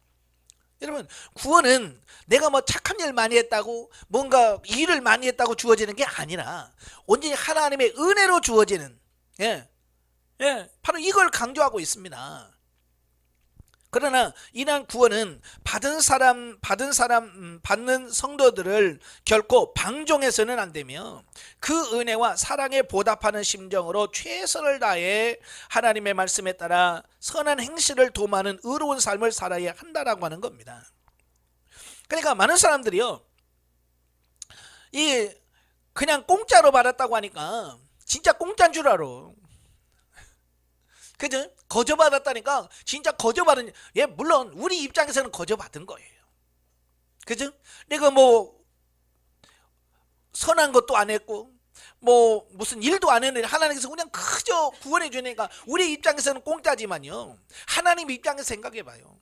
여러분, 구원은 내가 뭐 착한 일 많이 했다고 뭔가 일을 많이 했다고 주어지는 게 아니라 온전히 하나님의 은혜로 주어지는, 바로 이걸 강조하고 있습니다. 그러나 이러한 구원은 받는 성도들을 결코 방종해서는 안 되며 그 은혜와 사랑에 보답하는 심정으로 최선을 다해 하나님의 말씀에 따라 선한 행실을 도모하는 의로운 삶을 살아야 한다라고 하는 겁니다. 그러니까 많은 사람들이요, 이 그냥 공짜로 받았다고 하니까 진짜 공짜인 줄 알아. 그죠? 거저 받았다니까 진짜 거저 받은, 물론 우리 입장에서는 거저 받은 거예요. 그죠? 내가 뭐 선한 것도 안 했고 뭐 무슨 일도 안 했는데 하나님께서 그냥 그저 구원해 주니까 우리 입장에서는 공짜지만요, 하나님 입장에서 생각해 봐요.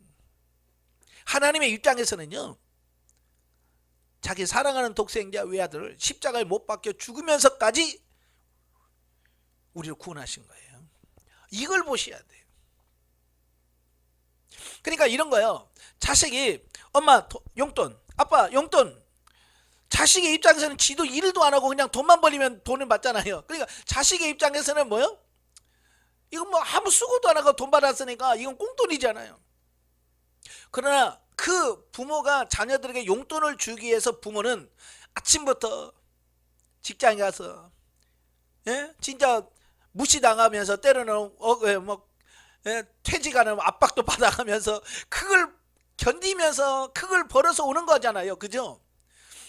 하나님의 입장에서는요, 자기 사랑하는 독생자 외아들을 십자가에 못 박혀 죽으면서까지 우리를 구원하신 거예요. 이걸 보셔야 돼요. 그러니까 이런 거요, 자식이 엄마 용돈, 아빠 용돈, 자식의 입장에서는 지도 일도 안 하고 그냥 돈만 벌리면 돈을 받잖아요. 그러니까 자식의 입장에서는 뭐요? 이건 뭐 아무 수고도 안 하고 돈 받았으니까 이건 꽁돈이잖아요. 그러나 그 부모가 자녀들에게 용돈을 주기 위해서 부모는 아침부터 직장에 가서, 진짜 무시당하면서 때로는 퇴직하는 압박도 받아가면서 그걸 견디면서 그걸 벌어서 오는 거잖아요. 그죠?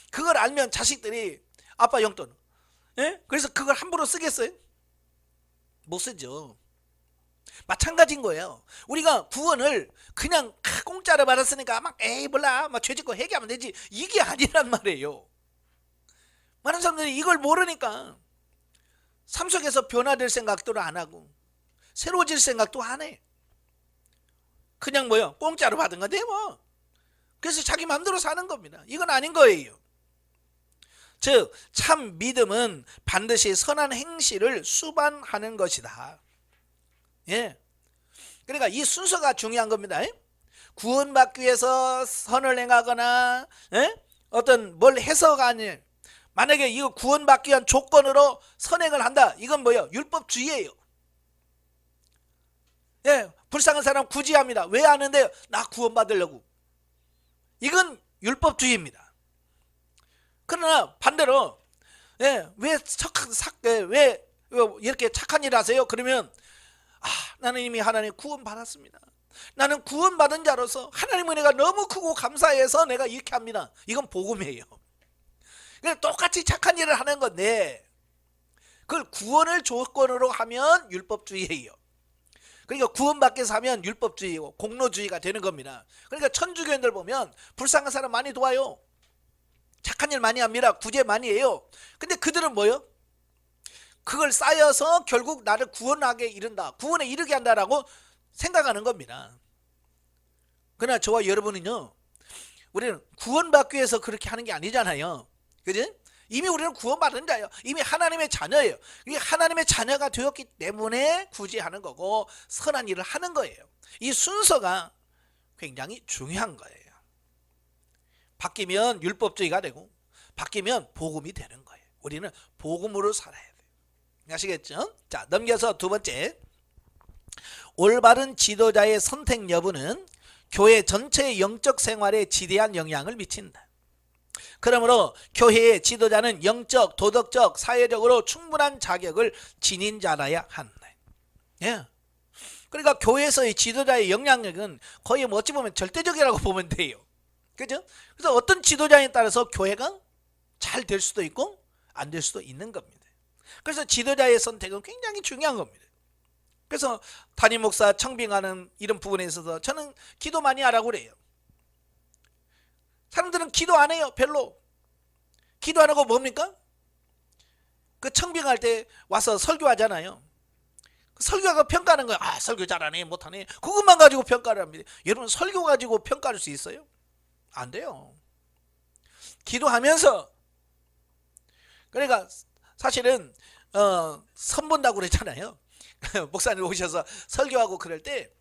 그걸 알면 자식들이 아빠 용돈, 그래서 그걸 함부로 쓰겠어요? 못 쓰죠. 마찬가지인 거예요. 우리가 구원을 그냥 공짜로 받았으니까 막 에이 몰라 막 죄짓고 회개하면 되지, 이게 아니란 말이에요. 많은 사람들이 이걸 모르니까 삶 속에서 변화될 생각도 안 하고 새로워질 생각도 안 해. 그냥 공짜로 받은 건데 뭐. 그래서 자기 마음대로 사는 겁니다. 이건 아닌 거예요. 즉 참 믿음은 반드시 선한 행실을 수반하는 것이다. 그러니까 이 순서가 중요한 겁니다. 구원받기 위해서 선을 행하거나 어떤 뭘 해서가 아니에요. 만약에 이거 구원받기 위한 조건으로 선행을 한다, 이건 율법주의예요. 불쌍한 사람 구제합니다. 왜 하는데요? 나 구원받으려고. 이건 율법주의입니다. 그러나 반대로 왜 이렇게 착한 일 하세요? 그러면 나는 이미 하나님 구원받았습니다. 나는 구원받은 자로서 하나님 은혜가 너무 크고 감사해서 내가 이렇게 합니다. 이건 복음이에요. 똑같이 착한 일을 하는 건데 그걸 구원을 조건으로 하면 율법주의예요. 그러니까 구원받기 위해서 하면 율법주의고 공로주의가 되는 겁니다. 그러니까 천주교인들 보면 불쌍한 사람 많이 도와요. 착한 일 많이 합니다. 구제 많이 해요. 근데 그들은 그걸 쌓여서 결국 나를 구원하게 이른다, 구원에 이르게 한다라고 생각하는 겁니다. 그러나 저와 여러분은요, 우리는 구원받기 위해서 그렇게 하는 게 아니잖아요. 그지? 이미 우리는 구원받은 자예요. 이미 하나님의 자녀예요. 이게 하나님의 자녀가 되었기 때문에 구제하는 거고 선한 일을 하는 거예요. 이 순서가 굉장히 중요한 거예요. 바뀌면 율법주의가 되고 바뀌면 복음이 되는 거예요. 우리는 복음으로 살아야 돼요. 아시겠죠? 자, 넘겨서 두 번째, 올바른 지도자의 선택 여부는 교회 전체의 영적 생활에 지대한 영향을 미친다. 그러므로 교회의 지도자는 영적, 도덕적, 사회적으로 충분한 자격을 지닌 자라야 한다. 그러니까 교회에서의 지도자의 영향력은 거의 어찌 보면 절대적이라고 보면 돼요. 그죠? 그래서 어떤 지도자에 따라서 교회가 잘 될 수도 있고 안 될 수도 있는 겁니다. 그래서 지도자의 선택은 굉장히 중요한 겁니다. 그래서 담임 목사 청빙하는 이런 부분에 있어서 저는 기도 많이 하라고 그래요. 사람들은 기도 안 해요. 별로. 기도 안 하고 뭡니까? 그 청빙할 때 와서 설교하잖아요. 설교가 평가하는 거예요. 설교 잘하네 못하네, 그것만 가지고 평가를 합니다. 여러분, 설교 가지고 평가할 수 있어요? 안 돼요. 기도하면서. 그러니까 사실은 선본다고 그랬잖아요. 목사님 오셔서 설교하고 그럴 때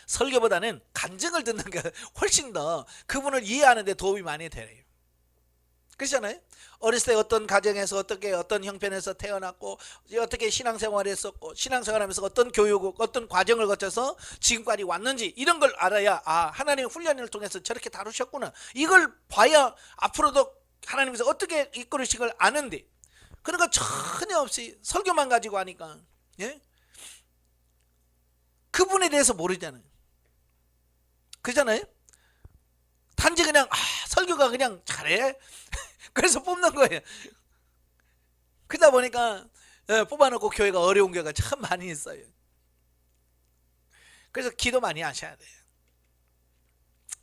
설교보다는 간증을 듣는 게 훨씬 더 그분을 이해하는 데 도움이 많이 돼요. 그렇잖아요. 어렸을 때 어떤 가정에서 어떻게 어떤 형편에서 태어났고 어떻게 신앙생활을 했었고 신앙생활하면서 어떤 교육 어떤 과정을 거쳐서 지금까지 왔는지 이런 걸 알아야 하나님의 훈련을 통해서 저렇게 다루셨구나 이걸 봐야 앞으로도 하나님께서 어떻게 이끌으신 걸 아는데 그런 거 전혀 없이 설교만 가지고 하니까 예? 그분에 대해서 모르잖아요. 그잖아요. 단지 그냥 설교가 그냥 잘해 그래서 뽑는 거예요. 그러다 보니까 뽑아놓고 교회가 어려운 교회가 참 많이 있어요. 그래서 기도 많이 하셔야 돼요.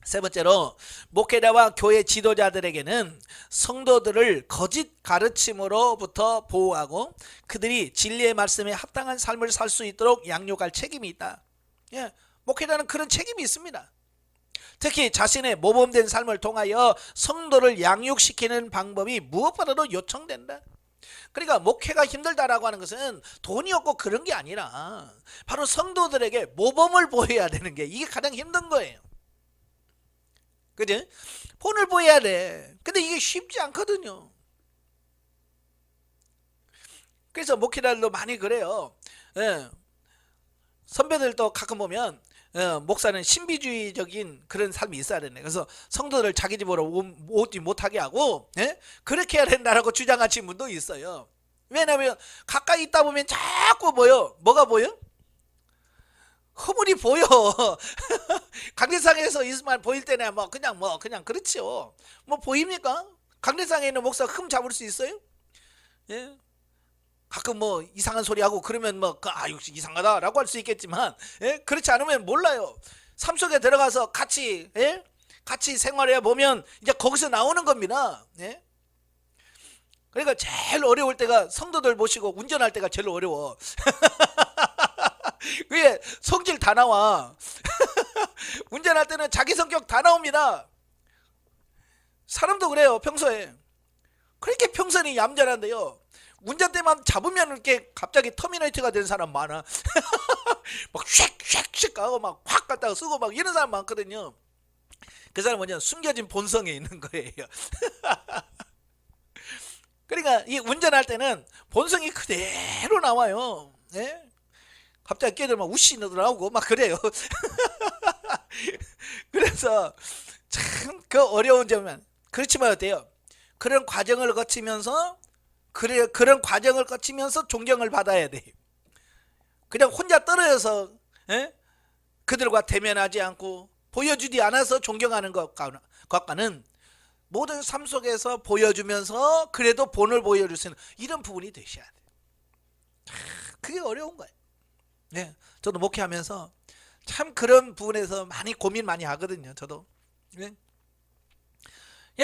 세 번째로 목회자와 교회 지도자들에게는 성도들을 거짓 가르침으로부터 보호하고 그들이 진리의 말씀에 합당한 삶을 살 수 있도록 양육할 책임이 있다. 목회자는 그런 책임이 있습니다. 특히 자신의 모범된 삶을 통하여 성도를 양육시키는 방법이 무엇보다도 요청된다. 그러니까 목회가 힘들다라고 하는 것은 돈이 없고 그런 게 아니라 바로 성도들에게 모범을 보여야 되는 게 이게 가장 힘든 거예요. 그지? 본을 보여야 돼. 근데 이게 쉽지 않거든요. 그래서 목회자들도 많이 그래요. 선배들도 가끔 보면 목사는 신비주의적인 그런 삶이 있어야 되네. 그래서 성도들 자기 집으로 오지 못하게 하고 그렇게 해야 된다라고 주장하신 분도 있어요. 왜냐하면 가까이 있다 보면 자꾸 뭐가 보여? 허물이 보여. 강대상에서 있으면 보일 때는 그냥 그렇지요. 뭐 보입니까? 강대상에 있는 목사 흠 잡을 수 있어요? 예? 가끔 이상한 소리 하고 그러면 역시 이상하다라고 할 수 있겠지만 그렇지 않으면 몰라요. 삶 속에 들어가서 같이 생활해 보면 이제 거기서 나오는 겁니다. 그러니까 제일 어려울 때가 성도들 모시고 운전할 때가 제일 어려워. 그게 성질 다 나와. 운전할 때는 자기 성격 다 나옵니다. 사람도 그래요. 평소에 그렇게 평소에 얌전한데요. 운전대만 잡으면 이렇게 갑자기 터미네이터가 된 사람 많아. 막 쉑쉑쉑 하고 막 확 갖다가 쓰고 막 이런 사람 많거든요. 그 사람 뭐냐 숨겨진 본성에 있는 거예요. 그러니까 이 운전할 때는 본성이 그대로 나와요. 갑자기 끼들면 우씨 나오고 막 그래요. 그래서 참 그 어려운 점은 그렇지만 어때요? 그런 과정을 거치면서 존경을 받아야 돼. 그냥 혼자 떨어져서 그들과 대면하지 않고 보여주지 않아서 존경하는 것과는 모든 삶 속에서 보여주면서 그래도 본을 보여줄 수 있는 이런 부분이 되셔야 돼요. 그게 어려운 거예요. 저도 목회하면서 참 그런 부분에서 많이 고민 많이 하거든요. 저도.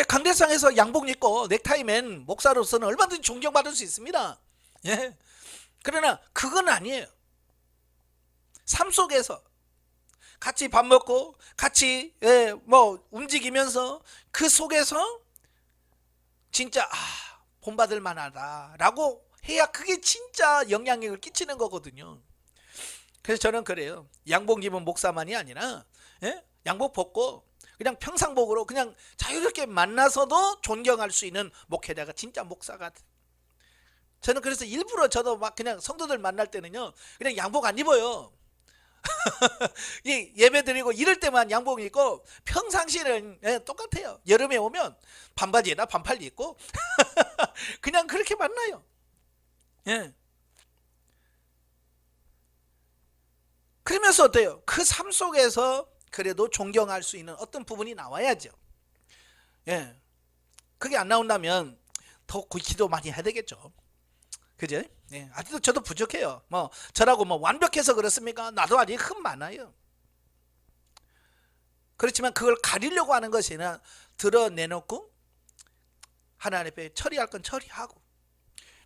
강대상에서 양복 입고 넥타이맨 목사로서는 얼마든지 존경받을 수 있습니다. 그러나 그건 아니에요. 삶 속에서 같이 밥 먹고 같이 움직이면서 그 속에서 진짜 본받을 만하다라고 해야 그게 진짜 영향력을 끼치는 거거든요. 그래서 저는 그래요. 양복 입은 목사만이 아니라 양복 벗고 그냥 평상복으로 그냥 자유롭게 만나서도 존경할 수 있는 목회자가 진짜 목사가 돼. 저는 그래서 일부러 저도 막 그냥 성도들 만날 때는요 그냥 양복 안 입어요. 예배 드리고 이럴 때만 양복 입고 평상시는 똑같아요. 여름에 오면 반바지에다 반팔 입고 그냥 그렇게 만나요. 그러면서 어때요? 그 삶 속에서 그래도 존경할 수 있는 어떤 부분이 나와야죠. 그게 안 나온다면 더 기도 많이 해야 되겠죠. 그죠? 아직도 저도 부족해요. 저라고 완벽해서 그렇습니까? 나도 아직 흠 많아요. 그렇지만 그걸 가리려고 하는 것이 아니라 드러내놓고 하나님 앞에 처리할 건 처리하고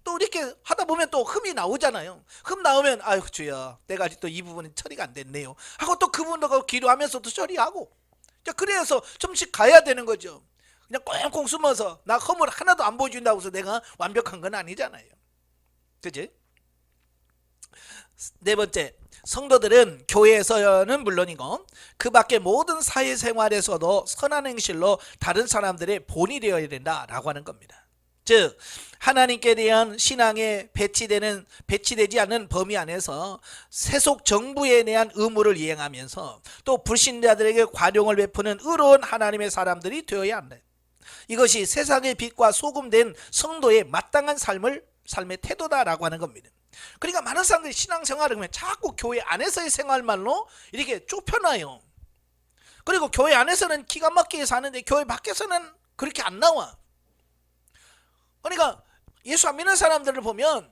또 이렇게 하다 보면 또 흠이 나오잖아요. 흠 나오면 아유 주여 내가 아직도 이 부분은 처리가 안 됐네요 하고 또 그분도 기도하면서도 처리하고 그래서 좀씩 가야 되는 거죠. 그냥 꽁꽁 숨어서 나 흠을 하나도 안 보여준다고 해서 내가 완벽한 건 아니잖아요. 그지? 네 번째, 성도들은 교회에서는 물론이고 그 밖에 모든 사회생활에서도 선한 행실로 다른 사람들의 본이 되어야 된다라고 하는 겁니다. 즉 하나님께 대한 신앙에 배치되지 않는 범위 안에서 세속 정부에 대한 의무를 이행하면서 또 불신자들에게 관용을 베푸는 의로운 하나님의 사람들이 되어야 한다. 이것이 세상의 빛과 소금된 성도의 마땅한 삶의 태도다라고 하는 겁니다. 그러니까 많은 사람들이 신앙생활을 하면 자꾸 교회 안에서의 생활만로 이렇게 좁혀놔요. 그리고 교회 안에서는 기가 막히게 사는데 교회 밖에서는 그렇게 안 나와. 그러니까 예수 안 믿는 사람들을 보면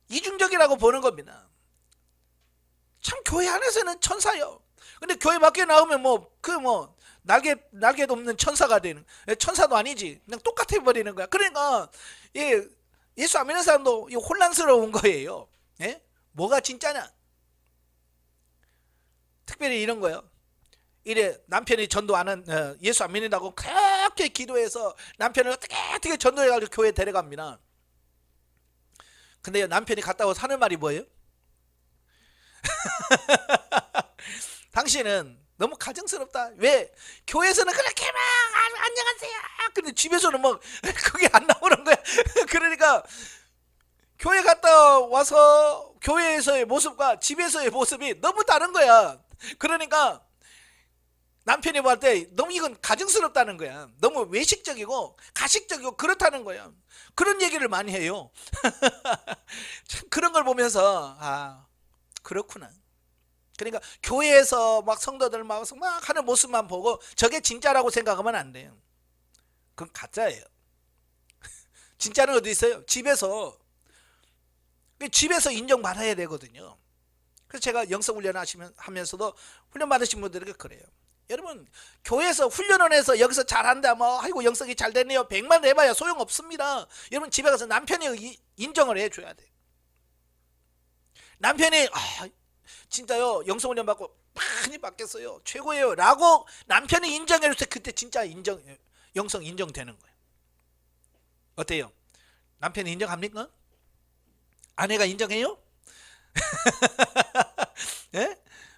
이중적이라고 보는 겁니다. 참 교회 안에서는 천사요. 근데 교회 밖에 나오면 날개도 없는 천사가 되는, 천사도 아니지, 그냥 똑같아 버리는 거야. 그러니까 예수 안 믿는 사람도 혼란스러운 거예요. 예? 뭐가 진짜냐? 특별히 이런 거예요. 이래 남편이 전도 안 한, 예수 안 믿는다고 그렇게 기도해서 남편을 어떻게 전도해가지고 교회에 데려갑니다. 근데 남편이 갔다 와서 하는 말이 뭐예요? 당신은 너무 가증스럽다. 왜? 교회에서는 그렇게 막 안녕하세요. 근데 집에서는 그게 안 나오는 거야. 그러니까 교회 갔다 와서 교회에서의 모습과 집에서의 모습이 너무 다른 거야. 그러니까 남편이 볼 때 너무 이건 가증스럽다는 거야. 너무 외식적이고 가식적이고 그렇다는 거야. 그런 얘기를 많이 해요. 참 그런 걸 보면서 그렇구나. 그러니까 교회에서 막 성도들 막 하는 모습만 보고 저게 진짜라고 생각하면 안 돼요. 그건 가짜예요. 진짜는 어디 있어요? 집에서 인정받아야 되거든요. 그래서 제가 영성훈련 하면서도 훈련 받으신 분들에게 그래요. 여러분 교회에서 훈련을 해서 여기서 잘한다 아이고 영성이 잘 됐네요 100만 해봐야 소용없습니다. 여러분 집에 가서 남편이 인정을 해줘야 돼. 남편이 진짜요 영성훈련 받고 많이 받겠어요 최고예요 라고 남편이 인정해줄 때 그때 진짜 영성 인정되는 거예요. 어때요? 남편이 인정합니까? 아내가 인정해요? 예?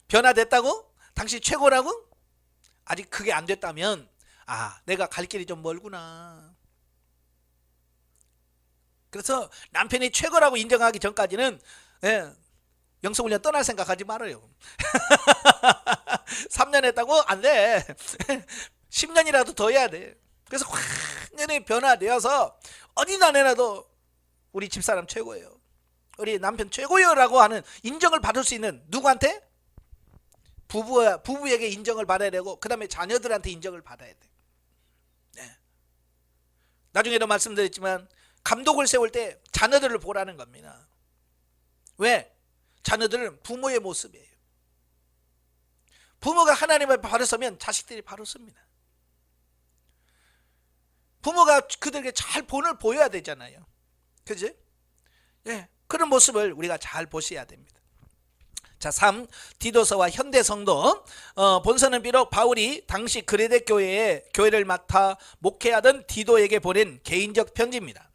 변화됐다고? 당신 최고라고? 아직 그게 안 됐다면 내가 갈 길이 좀 멀구나. 그래서 남편이 최고라고 인정하기 전까지는 영성훈련 떠날 생각하지 말아요. 3년 했다고? 안 돼. 10년이라도 더 해야 돼. 그래서 완전히 변화되어서 어디나 내놔도 우리 집사람 최고예요, 우리 남편 최고예요 라고 하는 인정을 받을 수 있는 누구한테? 부부에게 인정을 받아야 되고 그 다음에 자녀들한테 인정을 받아야 돼. 네. 나중에도 말씀드렸지만 감독을 세울 때 자녀들을 보라는 겁니다. 왜? 자녀들은 부모의 모습이에요. 부모가 하나님 앞에 바로 서면 자식들이 바로 섭니다. 부모가 그들에게 잘 본을 보여야 되잖아요. 그지? 예, 그런 모습을 우리가 잘 보셔야 됩니다. 자, 3. 디도서와 현대 성도. 본서는 비록 바울이 당시 그레데 교회를 맡아 목회하던 디도에게 보낸 개인적 편지입니다.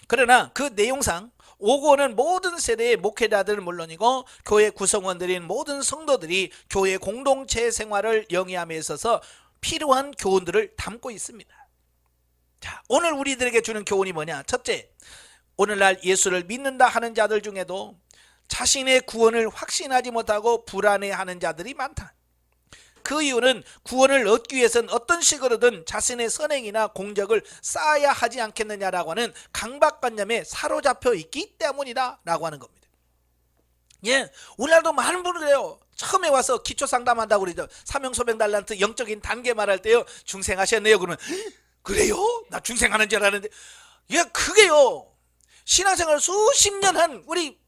그러나 그 내용상 오고 오는 모든 세대의 목회자들은 물론이고 교회 구성원들인 모든 성도들이 교회 공동체 생활을 영위함에 있어서 필요한 교훈들을 담고 있습니다. 자, 오늘 우리들에게 주는 교훈이 뭐냐? 첫째, 오늘날 예수를 믿는다 하는 자들 중에도 자신의 구원을 확신하지 못하고 불안해하는 자들이 많다. 그 이유는 구원을 얻기 위해서는 어떤 식으로든 자신의 선행이나 공적을 쌓아야 하지 않겠느냐라고 하는 강박관념에 사로잡혀 있기 때문이다 라고 하는 겁니다. 예, 오늘날도 많은 분들 그래요. 처음에 와서 기초 상담한다고 그러죠. 사명소명 달란트 영적인 단계 말할 때요, 중생하셨네요. 그러면 그래요? 나 중생하는 줄 알았는데. 그게요, 신앙생활 수십 년 한 우리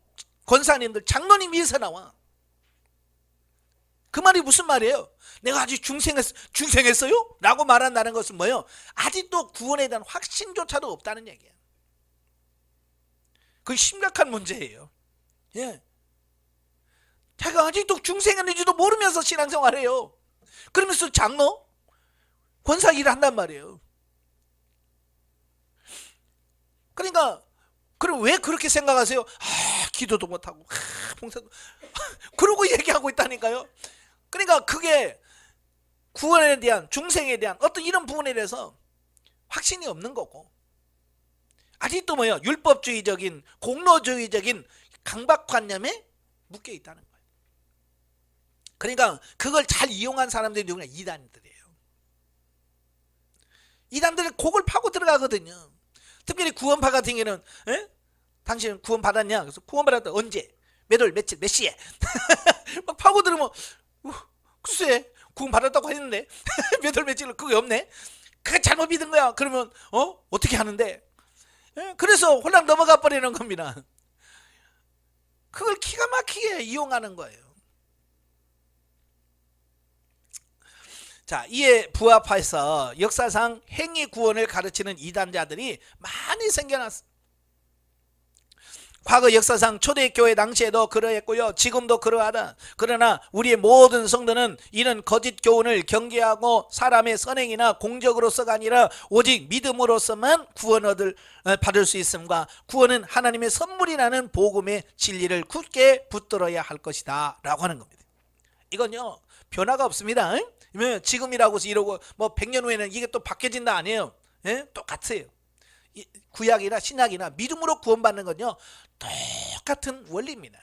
권사님들, 장로님이서 나와. 그 말이 무슨 말이에요? 내가 아직 중생했어요? 라고 말한다는 것은 뭐예요? 아직도 구원에 대한 확신조차도 없다는 얘기예요. 그게 심각한 문제예요. 예. 자기가 아직도 중생했는지도 모르면서 신앙생활해요. 그러면서 장로, 권사 일을 한단 말이에요. 그러니까 그럼 왜 그렇게 생각하세요? 기도도 못하고 봉사도 그러고 얘기하고 있다니까요. 그러니까 그게 구원에 대한, 중생에 대한 어떤 이런 부분에 대해서 확신이 없는 거고, 아직도 뭐요, 율법주의적인 공로주의적인 강박관념에 묶여 있다는 거예요. 그러니까 그걸 잘 이용한 사람들이 누구냐? 이단들이에요. 이단들이 곡을 파고 들어가거든요. 특별히 구원파 같은 경우는, 당신 구원 받았냐? 그래서 구원 받았다. 언제? 몇 월, 며칠, 몇 시에? 막 파고 들으면 글쎄 구원 받았다고 했는데 몇 월 며칠 그게 없네. 그게 잘못 믿은 거야. 그러면 어떻게 하는데? 그래서 홀랑 넘어가 버리는 겁니다. 그걸 기가 막히게 이용하는 거예요. 자, 이에 부합해서 역사상 행위 구원을 가르치는 이단자들이 많이 생겨났습니다. 과거 역사상 초대교회 당시에도 그러했고요. 지금도 그러하다. 그러나 우리의 모든 성도는 이런 거짓 교훈을 경계하고 사람의 선행이나 공적으로서가 아니라 오직 믿음으로서만 구원 받을 수 있음과 구원은 하나님의 선물이라는 복음의 진리를 굳게 붙들어야 할 것이다 라고 하는 겁니다. 이건요 변화가 없습니다. 지금이라고 해서 이러고 뭐 100년 후에는 이게 또 바뀌어진다 아니에요. 똑같아요. 구약이나 신약이나 믿음으로 구원받는 건요 똑같은 원리입니다.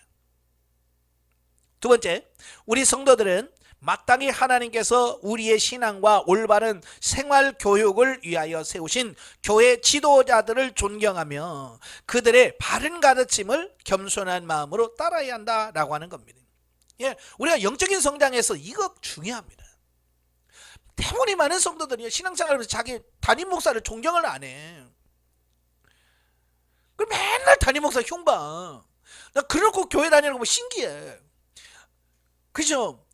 두 번째, 우리 성도들은 마땅히 하나님께서 우리의 신앙과 올바른 생활 교육을 위하여 세우신 교회 지도자들을 존경하며 그들의 바른 가르침을 겸손한 마음으로 따라야 한다라고 하는 겁니다. 우리가 영적인 성장에서 이거 중요합니다. 대부분이 많은 성도들이 신앙생활하면서 자기 담임 목사를 존경을 안 해. 그 맨날 담임 목사 흉봐. 나 그렇고 교회 다니는 거 보면 신기해. 그죠?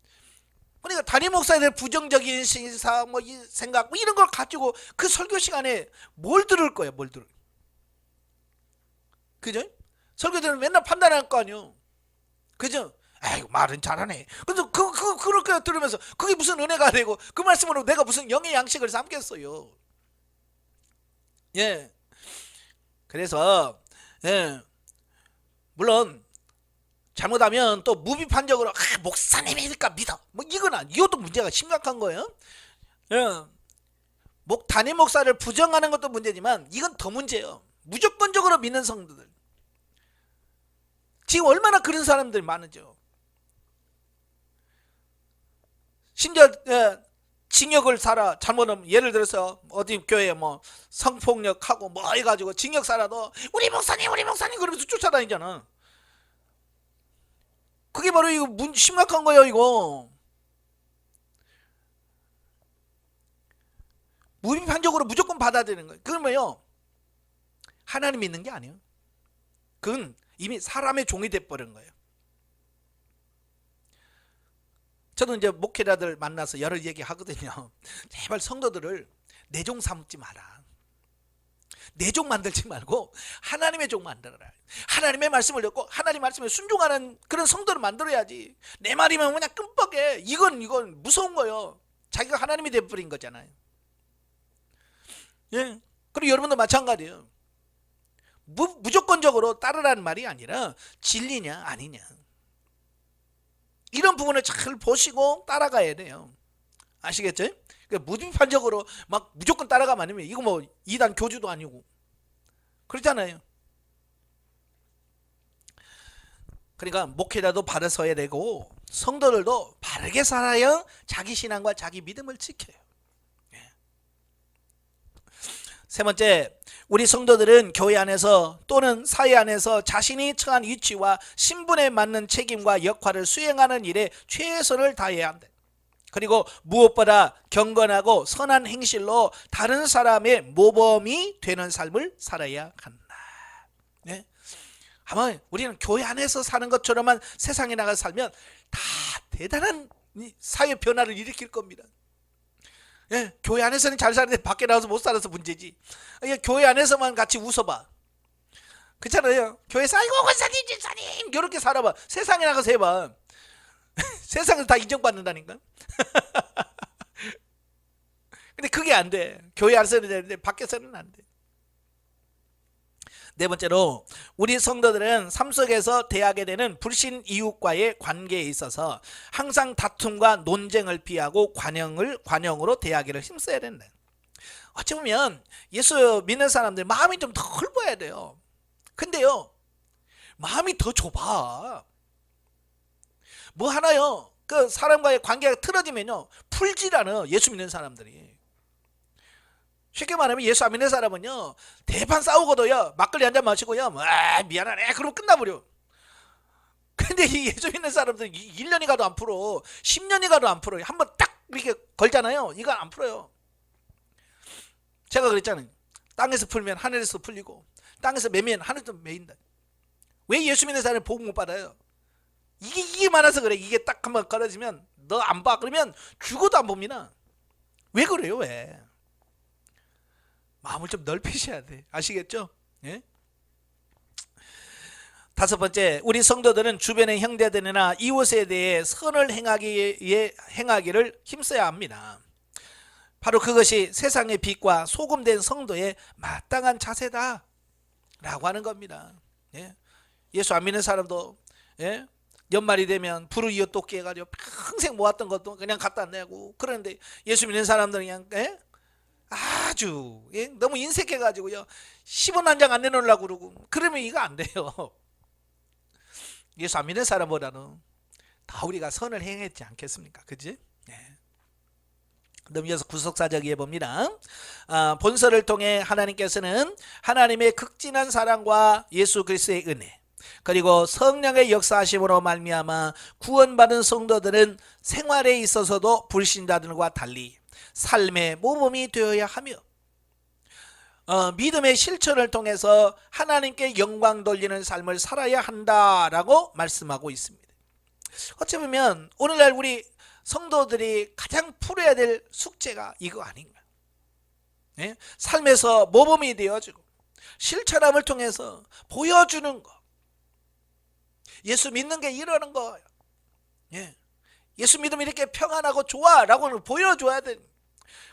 그러니까 담임 목사에 대한 부정적인 시사, 이 생각, 이런 걸 가지고 그 설교 시간에 뭘 들을 거야, 뭘 들을. 그죠? 설교 들으면 맨날 판단할 거 아니요. 그죠? 아이고 말은 잘하네. 그래서 그렇게 들으면서 그게 무슨 은혜가 되고 그 말씀으로 내가 무슨 영의 양식을 삼겠어요. 그래서 물론 잘못하면 또 무비판적으로 목사님이니까 믿어. 뭐 이것도 문제가 심각한 거예요. 담임 목사를 부정하는 것도 문제지만 이건 더 문제예요. 무조건적으로 믿는 성도들. 지금 얼마나 그런 사람들이 많으죠. 심지어 징역을 살아 잘못하면 예를 들어서 어디 교회에 뭐 성폭력하고 뭐 해가지고 징역 살아도 우리 목사님 그러면서 쫓아다니잖아. 그게 바로 이거 심각한 거예요. 이거 무비판적으로 무조건 받아들이는 거예요. 그러면요 하나님 믿는 게 아니에요. 그건 이미 사람의 종이 돼버린 거예요. 저도 이제 목회자들 만나서 여러 얘기 하거든요. 제발 성도들을 내 종 삼지 마라. 내 종 만들지 말고 하나님의 종 만들어라. 하나님의 말씀을 듣고 하나님 말씀에 순종하는 그런 성도를 만들어야지. 내 말이면 그냥 끔뻑해. 이건 무서운 거예요. 자기가 하나님이 되어버린 거잖아요. 그리고 여러분도 마찬가지예요. 무조건적으로 따르라는 말이 아니라 진리냐 아니냐, 이런 부분을 잘 보시고 따라가야 돼요. 아시겠죠? 그러니까 무비판적으로 막 무조건 따라가면 안 되면 이거 뭐 이단 교주도 아니고 그렇잖아요. 그러니까 목회자도 바로 서야 되고 성도들도 바르게 살아야 자기 신앙과 자기 믿음을 지켜요. 세 번째, 우리 성도들은 교회 안에서 또는 사회 안에서 자신이 처한 위치와 신분에 맞는 책임과 역할을 수행하는 일에 최선을 다해야 한다. 그리고 무엇보다 경건하고 선한 행실로 다른 사람의 모범이 되는 삶을 살아야 한다. 아마 우리는 교회 안에서 사는 것처럼만 세상에 나가서 살면 다 대단한 사회 변화를 일으킬 겁니다. 교회 안에서는 잘 사는데 밖에 나와서 못 살아서 문제지. 교회 안에서만 같이 웃어봐. 그렇잖아요. 교회에서 아이고 권사님 집사님 이렇게 살아봐. 세상에 나가서 해봐. 세상에서 다 인정받는다니까. 근데 그게 안 돼. 교회 안에서는 되는데 밖에서는 안 돼. 네 번째로 우리 성도들은 삶 속에서 대하게 되는 불신 이웃과의 관계에 있어서 항상 다툼과 논쟁을 피하고 관용으로 대하기를 힘써야 된다. 어찌 보면 예수 믿는 사람들 마음이 좀 더 넓어야 돼요. 근데요, 마음이 더 좁아. 뭐 하나요? 그 사람과의 관계가 틀어지면요, 풀질 않아, 예수 믿는 사람들이. 쉽게 말하면 예수 안 믿는 사람은요, 대판 싸우고도요, 막걸리 한잔 마시고요, 미안하네, 그러면 끝나버려. 근데 이 예수 믿는 사람들은 1년이 가도 안 풀어, 10년이 가도 안 풀어요. 한번 딱 이렇게 걸잖아요, 이거 안 풀어요. 제가 그랬잖아요. 땅에서 풀면 하늘에서 풀리고, 땅에서 매면 하늘에서 매인다. 왜 예수 믿는 사람이 복음 못 받아요? 이게 많아서 그래. 이게 딱 한번 걸어지면 너 안 봐, 그러면 죽어도 안 봅니다. 왜 그래요? 왜? 마음을 좀 넓히셔야 돼. 아시겠죠? 예? 다섯 번째, 우리 성도들은 주변의 형제들이나 이웃에 대해 선을 행하기를 힘써야 합니다. 바로 그것이 세상의 빛과 소금된 성도의 마땅한 자세다 라고 하는 겁니다. 예? 예수 안 믿는 사람도, 예? 연말이 되면 불우이웃 돕기 해가지고 평생 모았던 것도 그냥 갖다 내고, 그런데 예수 믿는 사람들은 그냥, 예? 아주, 예? 너무 인색해가지고요, 10원 한 장 안 내놓으려고 그러고, 그러면 이거 안 돼요. 예수 안 믿는 사람보다는 다 우리가 선을 행했지 않겠습니까? 그치? 예. 넘겨서 구속사적 봅니다. 본서를 통해 하나님께서는 하나님의 극진한 사랑과 예수 그리스도의 은혜, 그리고 성령의 역사하심으로 말미암아 구원받은 성도들은 생활에 있어서도 불신자들과 달리 삶의 모범이 되어야 하며, 믿음의 실천을 통해서 하나님께 영광 돌리는 삶을 살아야 한다라고 말씀하고 있습니다. 어찌 보면 오늘날 우리 성도들이 가장 풀어야 될 숙제가 이거 아닌가? 예? 삶에서 모범이 되어주고 실천함을 통해서 보여주는 거. 예수 믿는 게 이러는 거예요. 예. 예수 믿으면 이렇게 평안하고 좋아 라고 보여줘야 돼.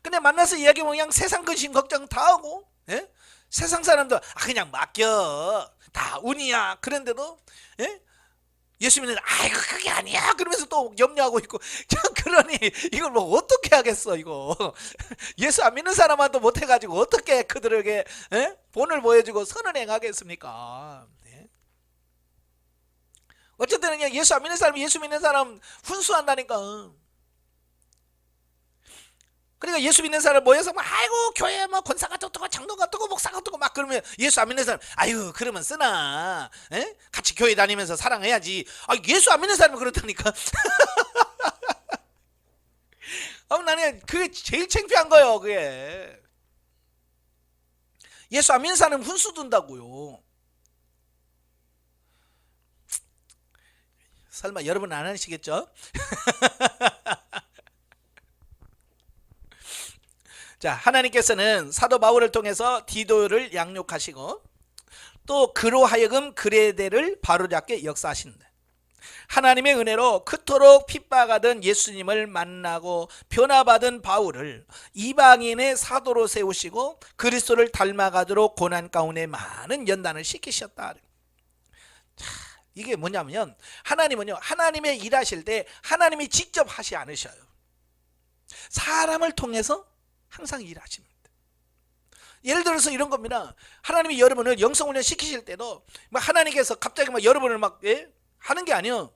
근데 만나서 이야기하면 그냥 세상 근심 걱정 다 하고, 예? 세상 사람도 그냥 맡겨, 다 운이야. 그런데도, 예? 예수 믿는, 이거 그게 아니야 그러면서 또 염려하고 있고, 그러니 이걸 뭐 어떻게 하겠어 이거. 예수 안 믿는 사람한테 못해가지고 어떻게 그들에게, 예? 본을 보여주고 선을 행하겠습니까? 예? 어쨌든 그냥 예수 안 믿는 사람이 예수 믿는 사람 훈수한다니까. 그러니까 예수 믿는 사람 모여서 아이고 교회 권사가 어떻고 장로가 어떻고 목사가 어떻고 막 그러면, 예수 안 믿는 사람 아유 그러면 쓰나, 에? 같이 교회 다니면서 사랑해야지. 예수 안 믿는 사람은 그렇다니까. 나는 그게 제일 창피한 거예요. 그게 예수 안 믿는 사람은 훈수 둔다고요. 설마 여러분 안 하시겠죠? 자, 하나님께서는 사도 바울을 통해서 디도를 양육하시고 또 그로 하여금 그레데를 바로잡게 역사하신다. 하나님의 은혜로 그토록 핍박하던 예수님을 만나고 변화받은 바울을 이방인의 사도로 세우시고 그리스도를 닮아가도록 고난 가운데 많은 연단을 시키셨다. 자, 이게 뭐냐면 하나님은요, 하나님의 일하실 때 하나님이 직접 하시 않으셔요. 사람을 통해서 항상 일하십니다. 예를 들어서 이런 겁니다. 하나님이 여러분을 영성훈련 시키실 때도 하나님께서 갑자기 여러분을 하는 게 아니에요.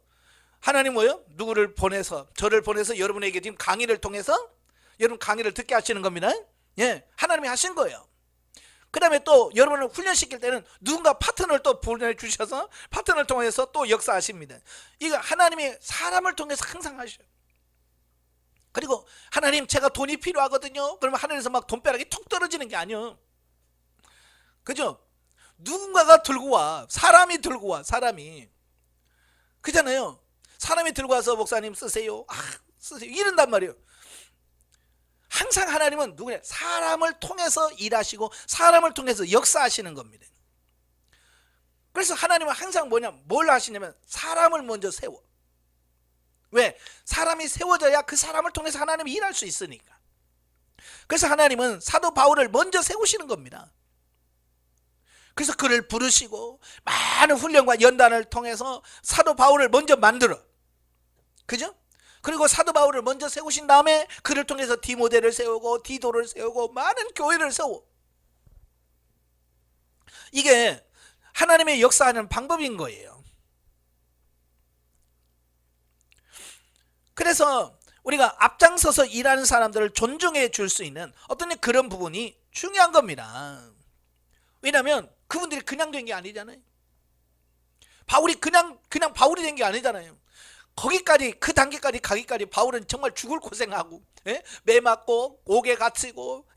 하나님 뭐요? 누구를 보내서, 저를 보내서 여러분에게 지금 강의를 통해서 여러분 강의를 듣게 하시는 겁니다. 예, 하나님이 하신 거예요. 그 다음에 또 여러분을 훈련시킬 때는 누군가 파트너를 또 보내주셔서 파트너를 통해서 또 역사하십니다. 이거 하나님이 사람을 통해서 항상 하셔요. 그리고 하나님 제가 돈이 필요하거든요. 그러면 하늘에서 돈벼락이 툭 떨어지는 게 아니에요. 그죠? 누군가가 들고 와. 사람이 들고 와. 사람이. 그잖아요. 사람이 들고 와서 목사님 쓰세요. 쓰세요. 이런단 말이에요. 항상 하나님은 누구냐? 사람을 통해서 일하시고 사람을 통해서 역사하시는 겁니다. 그래서 하나님은 항상 뭘 하시냐면 사람을 먼저 세워. 왜? 사람이 세워져야 그 사람을 통해서 하나님이 일할 수 있으니까. 그래서 하나님은 사도 바울을 먼저 세우시는 겁니다. 그래서 그를 부르시고 많은 훈련과 연단을 통해서 사도 바울을 먼저 만들어. 그죠? 그리고 사도 바울을 먼저 세우신 다음에 그를 통해서 디모데를 세우고 디도를 세우고 많은 교회를 세워. 이게 하나님의 역사하는 방법인 거예요. 그래서 우리가 앞장서서 일하는 사람들을 존중해 줄 수 있는 어떤 그런 부분이 중요한 겁니다. 왜냐하면 그분들이 그냥 된 게 아니잖아요. 바울이 그냥 바울이 된 게 아니잖아요. 거기까지, 그 단계까지 가기까지 바울은 정말 죽을 고생하고, 매 맞고 옥에 갇히고,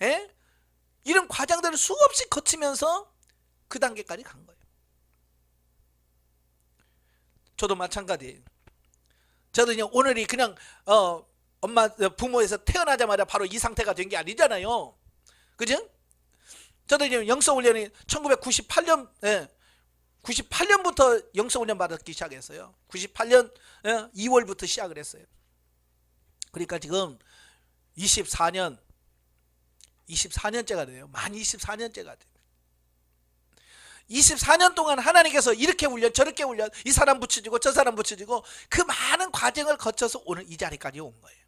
이런 과정들을 수없이 거치면서 그 단계까지 간 거예요. 저도 마찬가지예요. 저도 그냥 오늘이 그냥 엄마 부모에서 태어나자마자 바로 이 상태가 된 게 아니잖아요. 그죠? 저도 이제 영성훈련이 1998년 98년부터 영성훈련 받기 시작했어요. 98년 2월부터 시작을 했어요. 그러니까 지금 24년째가 돼요. 만 24년째가 돼요. 24년 동안 하나님께서 이렇게 훈련 저렇게 훈련, 이 사람 붙여주고 저 사람 붙여주고 그 많은 과정을 거쳐서 오늘 이 자리까지 온 거예요.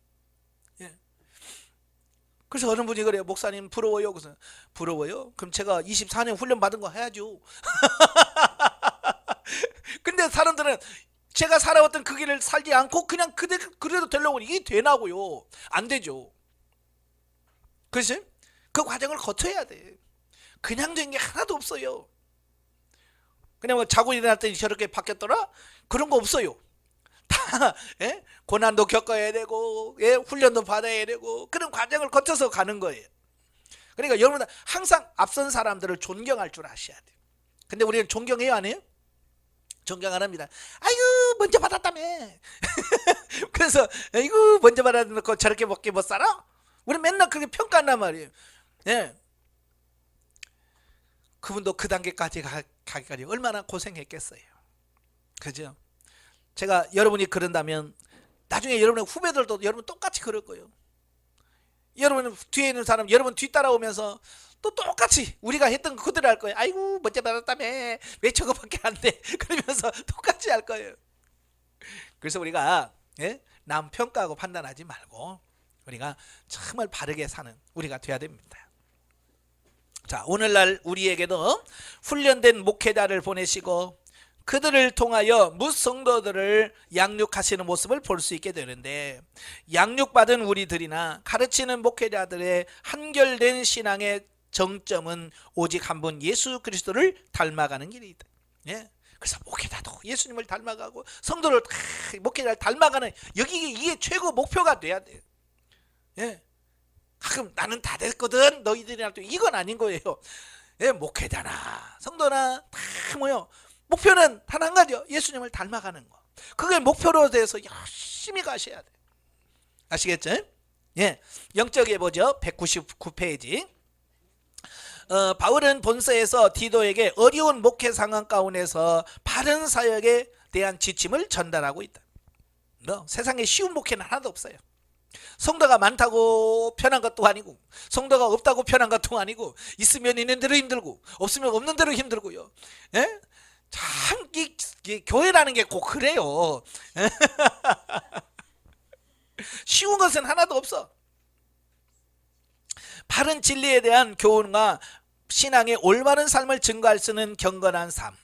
그래서 어느 분이 그래요. 목사님 부러워요. 그래서 부러워요? 그럼 제가 24년 훈련 받은 거 해야죠. 근데 사람들은 제가 살아왔던 그 길을 살지 않고 그냥 그래도 되려고 이게 되나고요? 안 되죠. 그래서 그 과정을 거쳐야 돼. 그냥 된 게 하나도 없어요. 그냥 뭐 자고 일어났더니 저렇게 바뀌었더라? 그런 거 없어요. 다 고난도 겪어야 되고 훈련도 받아야 되고 그런 과정을 거쳐서 가는 거예요. 그러니까 여러분들 항상 앞선 사람들을 존경할 줄 아셔야 돼요. 근데 우리는 존경해요, 안 해요? 존경 안 합니다. 아이고 먼저 받았다며. 그래서 아이고 먼저 받아놓고 저렇게 먹게 못 살아? 우리 맨날 그렇게 평가한단 말이에요. 그분도 그 단계까지 가기까지 얼마나 고생했겠어요. 그죠? 제가 여러분이 그런다면 나중에 여러분의 후배들도 여러분 똑같이 그럴 거예요. 여러분 뒤에 있는 사람 여러분 뒤 따라오면서 또 똑같이 우리가 했던 거 그대로 할 거예요. 아이고 먼저 받았다며 왜 저거밖에 안 돼? 그러면서 똑같이 할 거예요. 그래서 우리가 남 평가하고 판단하지 말고 우리가 정말 바르게 사는 우리가 돼야 됩니다. 자, 오늘날 우리에게도 훈련된 목회자를 보내시고 그들을 통하여 무성도들을 양육하시는 모습을 볼 수 있게 되는데, 양육받은 우리들이나 가르치는 목회자들의 한결된 신앙의 정점은 오직 한 분 예수 그리스도를 닮아가는 길이다. 그래서 목회자도 예수님을 닮아가고 성도를 목회자를 닮아가는 이게 최고 목표가 돼야 돼요. 가끔 나는 다 됐거든 너희들이랑 또 이건 아닌 거예요. 목회자나 성도나 다 뭐요? 목표는 단 한 가지요. 예수님을 닮아가는 거. 그게 목표로 돼서 열심히 가셔야 돼. 아시겠죠? 영적에 보죠. 199페이지. 바울은 본서에서 디도에게 어려운 목회 상황 가운데서 바른 사역에 대한 지침을 전달하고 있다. 세상에 쉬운 목회는 하나도 없어요. 성도가 많다고 편한 것도 아니고 성도가 없다고 편한 것도 아니고 있으면 있는 대로 힘들고 없으면 없는 대로 힘들고요. 참 교회라는 게 꼭 그래요. 쉬운 것은 하나도 없어. 바른 진리에 대한 교훈과 신앙의 올바른 삶을 증거할 수 있는 경건한 삶,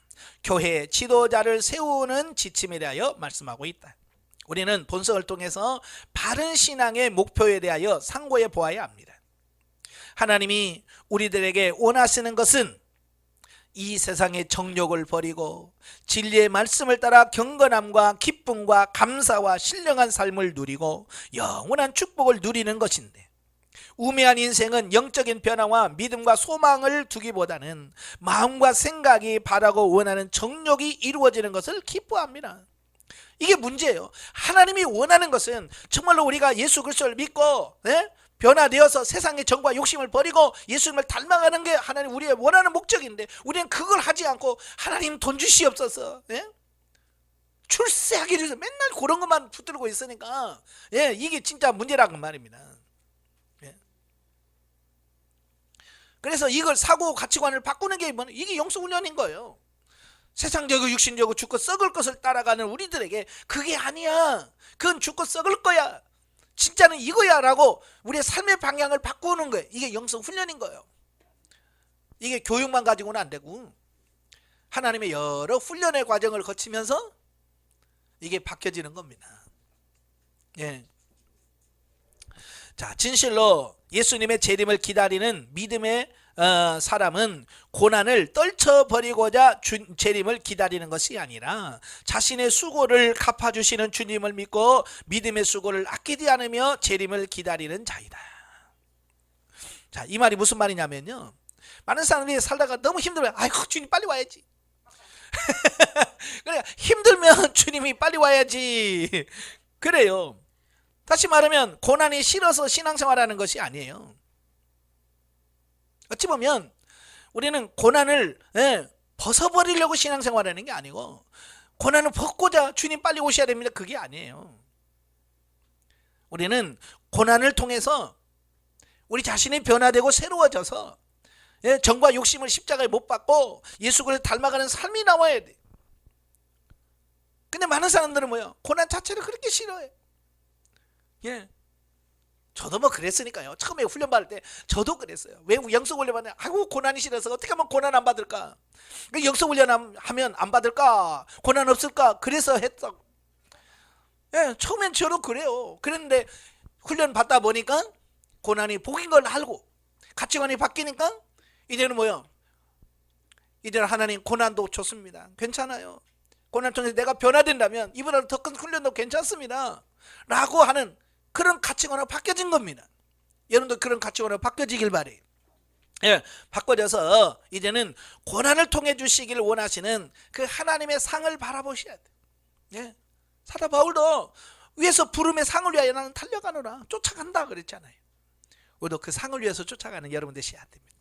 교회 지도자를 세우는 지침에 대하여 말씀하고 있다. 우리는 본성을 통해서 바른 신앙의 목표에 대하여 상고해 보아야 합니다. 하나님이 우리들에게 원하시는 것은 이 세상의 정욕을 버리고 진리의 말씀을 따라 경건함과 기쁨과 감사와 신령한 삶을 누리고 영원한 축복을 누리는 것인데, 우매한 인생은 영적인 변화와 믿음과 소망을 두기보다는 마음과 생각이 바라고 원하는 정욕이 이루어지는 것을 기뻐합니다. 이게 문제예요. 하나님이 원하는 것은 정말로 우리가 예수 그리스도를 믿고 변화되어서 세상의 정과 욕심을 버리고 예수님을 닮아가는 게 하나님 우리의 원하는 목적인데, 우리는 그걸 하지 않고 하나님 돈 주시옵소서, 출세하기 위해서 맨날 그런 것만 붙들고 있으니까 이게 진짜 문제라는 말입니다. 그래서 이걸 사고 가치관을 바꾸는 게 뭐냐? 이게 영성훈련인 거예요. 세상적이고 육신적이고 죽고 썩을 것을 따라가는 우리들에게 그게 아니야. 그건 죽고 썩을 거야. 진짜는 이거야 라고 우리의 삶의 방향을 바꾸는 거예요. 이게 영성훈련인 거예요. 이게 교육만 가지고는 안 되고 하나님의 여러 훈련의 과정을 거치면서 이게 바뀌어지는 겁니다. 예. 자, 진실로 예수님의 재림을 기다리는 믿음의 사람은 고난을 떨쳐버리고자 재림을 기다리는 것이 아니라 자신의 수고를 갚아주시는 주님을 믿고 믿음의 수고를 아끼지 않으며 재림을 기다리는 자이다. 자, 이 말이 무슨 말이냐면요, 많은 사람들이 살다가 너무 힘들면 아이고 주님 빨리 와야지. 그러니까 힘들면 주님이 빨리 와야지. 그래요. 다시 말하면 고난이 싫어서 신앙생활하는 것이 아니에요. 어찌 보면 우리는 고난을 벗어버리려고 신앙생활하는 게 아니고 고난을 벗고자 주님 빨리 오셔야 됩니다. 그게 아니에요. 우리는 고난을 통해서 우리 자신이 변화되고 새로워져서 정과 욕심을 십자가에 못 박고 예수 그리스도를 닮아가는 삶이 나와야 돼. 근데 많은 사람들은 뭐예요? 고난 자체를 그렇게 싫어해. 예. 저도 뭐 그랬으니까요. 처음에 훈련 받을 때 저도 그랬어요. 왜 영성 훈련 받냐? 아이고 고난이 싫어서 어떻게 하면 고난 안 받을까? 영성 훈련 하면 안 받을까? 고난 없을까? 그래서 했어. 예, 처음엔 저도 그래요. 그런데 훈련 받다 보니까 고난이 복인 걸 알고 가치관이 바뀌니까 이제는 뭐요? 이제는 하나님 고난도 좋습니다. 괜찮아요. 고난 통해서 내가 변화된다면 이보다 더 큰 훈련도 괜찮습니다. 라고 하는 그런 가치관으로 바뀌어진 겁니다. 여러분도 그런 가치관으로 바뀌어지길 바래요. 예, 바꿔져서 이제는 고난을 통해 주시기를 원하시는 그 하나님의 상을 바라보셔야 돼요. 예, 사도 바울도 위에서 부름의 상을 위하여 나는 달려가노라 쫓아간다 그랬잖아요. 우리도 그 상을 위해서 쫓아가는 여러분 되셔야 됩니다.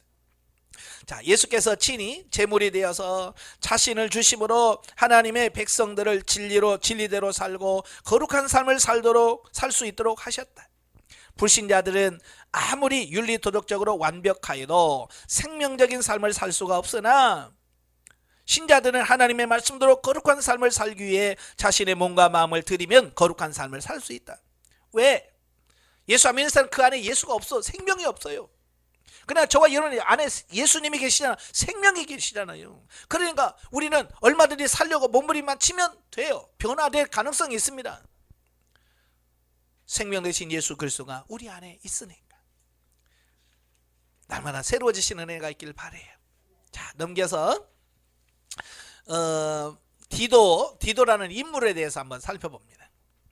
자, 예수께서 친히 제물이 되어서 자신을 주심으로 하나님의 백성들을 진리대로 살고 거룩한 삶을 살 수 있도록 하셨다. 불신자들은 아무리 윤리도덕적으로 완벽하여도 생명적인 삶을 살 수가 없으나 신자들은 하나님의 말씀대로 거룩한 삶을 살기 위해 자신의 몸과 마음을 들이면 거룩한 삶을 살 수 있다. 왜? 예수 안 믿는 사람 그 안에 예수가 없어. 생명이 없어요. 그러나 저와 여러분 안에 예수님이 계시잖아. 생명이 계시잖아요. 그러니까 우리는 얼마든지 살려고 몸부림만 치면 돼요. 변화될 가능성이 있습니다. 생명 되신 예수 그리스도가 우리 안에 있으니까 날마다 새로워지시는 은혜가 있길 바라요. 자, 넘겨서 디도라는 인물에 대해서 한번 살펴봅니다.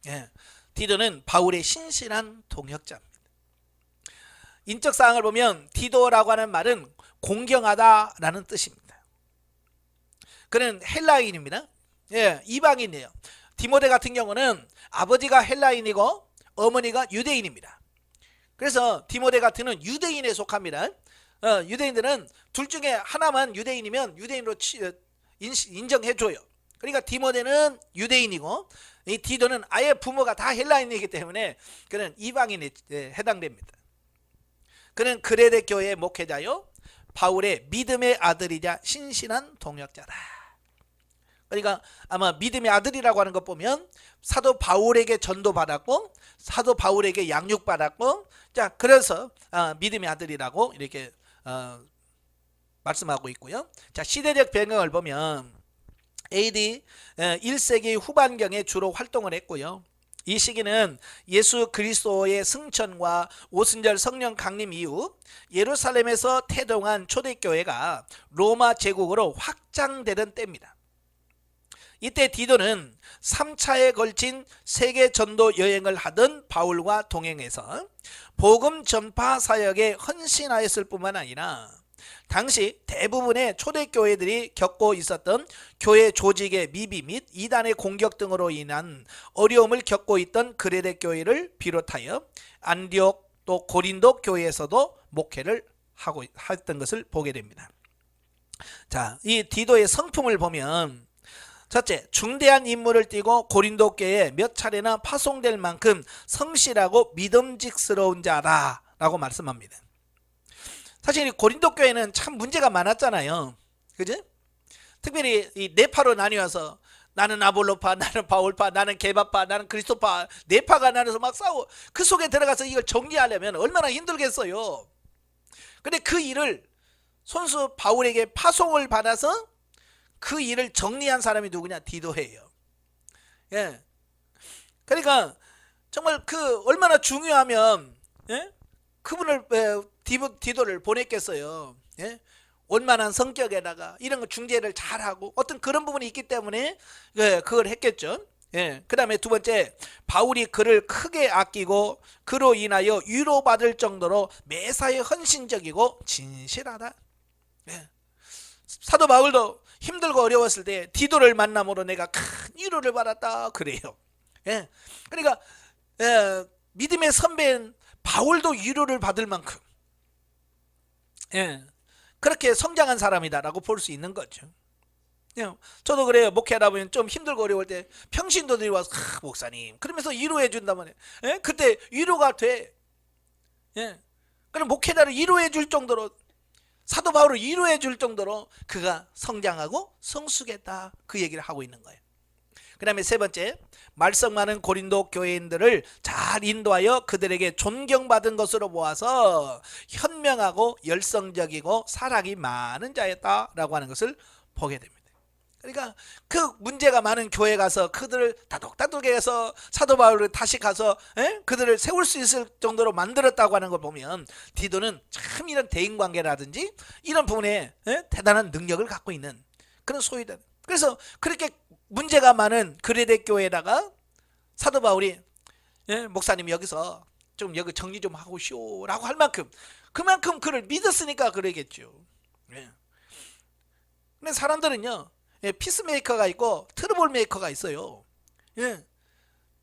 예, 디도는 바울의 신실한 동역자입니다. 인적 사항을 보면 디도라고 하는 말은 공경하다라는 뜻입니다. 그는 헬라인입니다. 예, 이방인이에요. 디모데 같은 경우는 아버지가 헬라인이고 어머니가 유대인입니다. 그래서 디모데 같은 경우는 유대인에 속합니다. 유대인들은 둘 중에 하나만 유대인이면 유대인으로 인정해줘요. 그러니까 디모데는 유대인이고 이 디도는 아예 부모가 다 헬라인이기 때문에 그는 이방인에 해당됩니다. 그는 그레데 교회의 목회자요 바울의 믿음의 아들이자 신실한 동역자다. 그러니까 아마 믿음의 아들이라고 하는 것 보면 사도 바울에게 전도받았고 사도 바울에게 양육받았고, 자 그래서 믿음의 아들이라고 이렇게 말씀하고 있고요. 자, 시대적 배경을 보면 AD 1세기 후반경에 주로 활동을 했고요. 이 시기는 예수 그리스도의 승천과 오순절 성령 강림 이후 예루살렘에서 태동한 초대교회가 로마 제국으로 확장되던 때입니다. 이때 디도는 3차에 걸친 세계 전도 여행을 하던 바울과 동행해서 복음 전파 사역에 헌신하였을 뿐만 아니라 당시 대부분의 초대교회들이 겪고 있었던 교회 조직의 미비 및 이단의 공격 등으로 인한 어려움을 겪고 있던 그레데 교회를 비롯하여 안디옥 또 고린도 교회에서도 목회를 하고 했던 것을 보게 됩니다. 자, 이 디도의 성품을 보면 첫째, 중대한 임무를 띠고 고린도 교회에 몇 차례나 파송될 만큼 성실하고 믿음직스러운 자라고 말씀합니다. 사실 이 고린도 교회는 참 문제가 많았잖아요. 그지? 특별히 이 네파로 나뉘어서 나는 아볼로파, 나는 바울파, 나는 게바파, 나는 그리스도파, 네파가 나눠서 막 싸우고 그 속에 들어가서 이걸 정리하려면 얼마나 힘들겠어요. 근데 그 일을 손수 바울에게 파송을 받아서 그 일을 정리한 사람이 누구냐? 디도예요. 예. 그러니까 정말 그 얼마나 중요하면 예? 그분을 디도를 보냈겠어요. 예? 원만한 성격에다가 이런 거 중재를 잘하고 어떤 그런 부분이 있기 때문에 예, 그걸 했겠죠. 예. 그 다음에 두 번째, 바울이 그를 크게 아끼고 그로 인하여 위로받을 정도로 매사에 헌신적이고 진실하다. 예. 사도 바울도 힘들고 어려웠을 때 디도를 만남으로 내가 큰 위로를 받았다 그래요. 예. 그러니까 믿음의 선배인 바울도 위로를 받을 만큼 예. 그렇게 성장한 사람이다라고 볼 수 있는 거죠. 예. 저도 그래요. 목회하다 보면 좀 힘들고 어려울 때 평신도들이 와서 목사님 그러면서 위로해 준다면 예? 그때 위로가 돼. 예. 그럼 목회자를 위로해 줄 정도로 사도 바울을 위로해 줄 정도로 그가 성장하고 성숙했다 그 얘기를 하고 있는 거예요. 그 다음에 세 번째, 말썽 많은 고린도 교회인들을 잘 인도하여 그들에게 존경받은 것으로 보아서 현명하고 열성적이고 사랑이 많은 자였다라고 하는 것을 보게 됩니다. 그러니까 그 문제가 많은 교회 가서 그들을 다독다독 해서 사도 바울을 다시 가서 그들을 세울 수 있을 정도로 만들었다고 하는 걸 보면 디도는 참 이런 대인관계라든지 이런 부분에 대단한 능력을 갖고 있는 그런 소유다. 그래서 그렇게 문제가 많은 그레데 교회에다가 사도 바울이 목사님 여기서 좀 여기 정리 좀 하고 쉬오라고 할 만큼 그만큼 그를 믿었으니까 그러겠죠. 근데 사람들은요 피스메이커가 있고 트러블 메이커가 있어요. 예.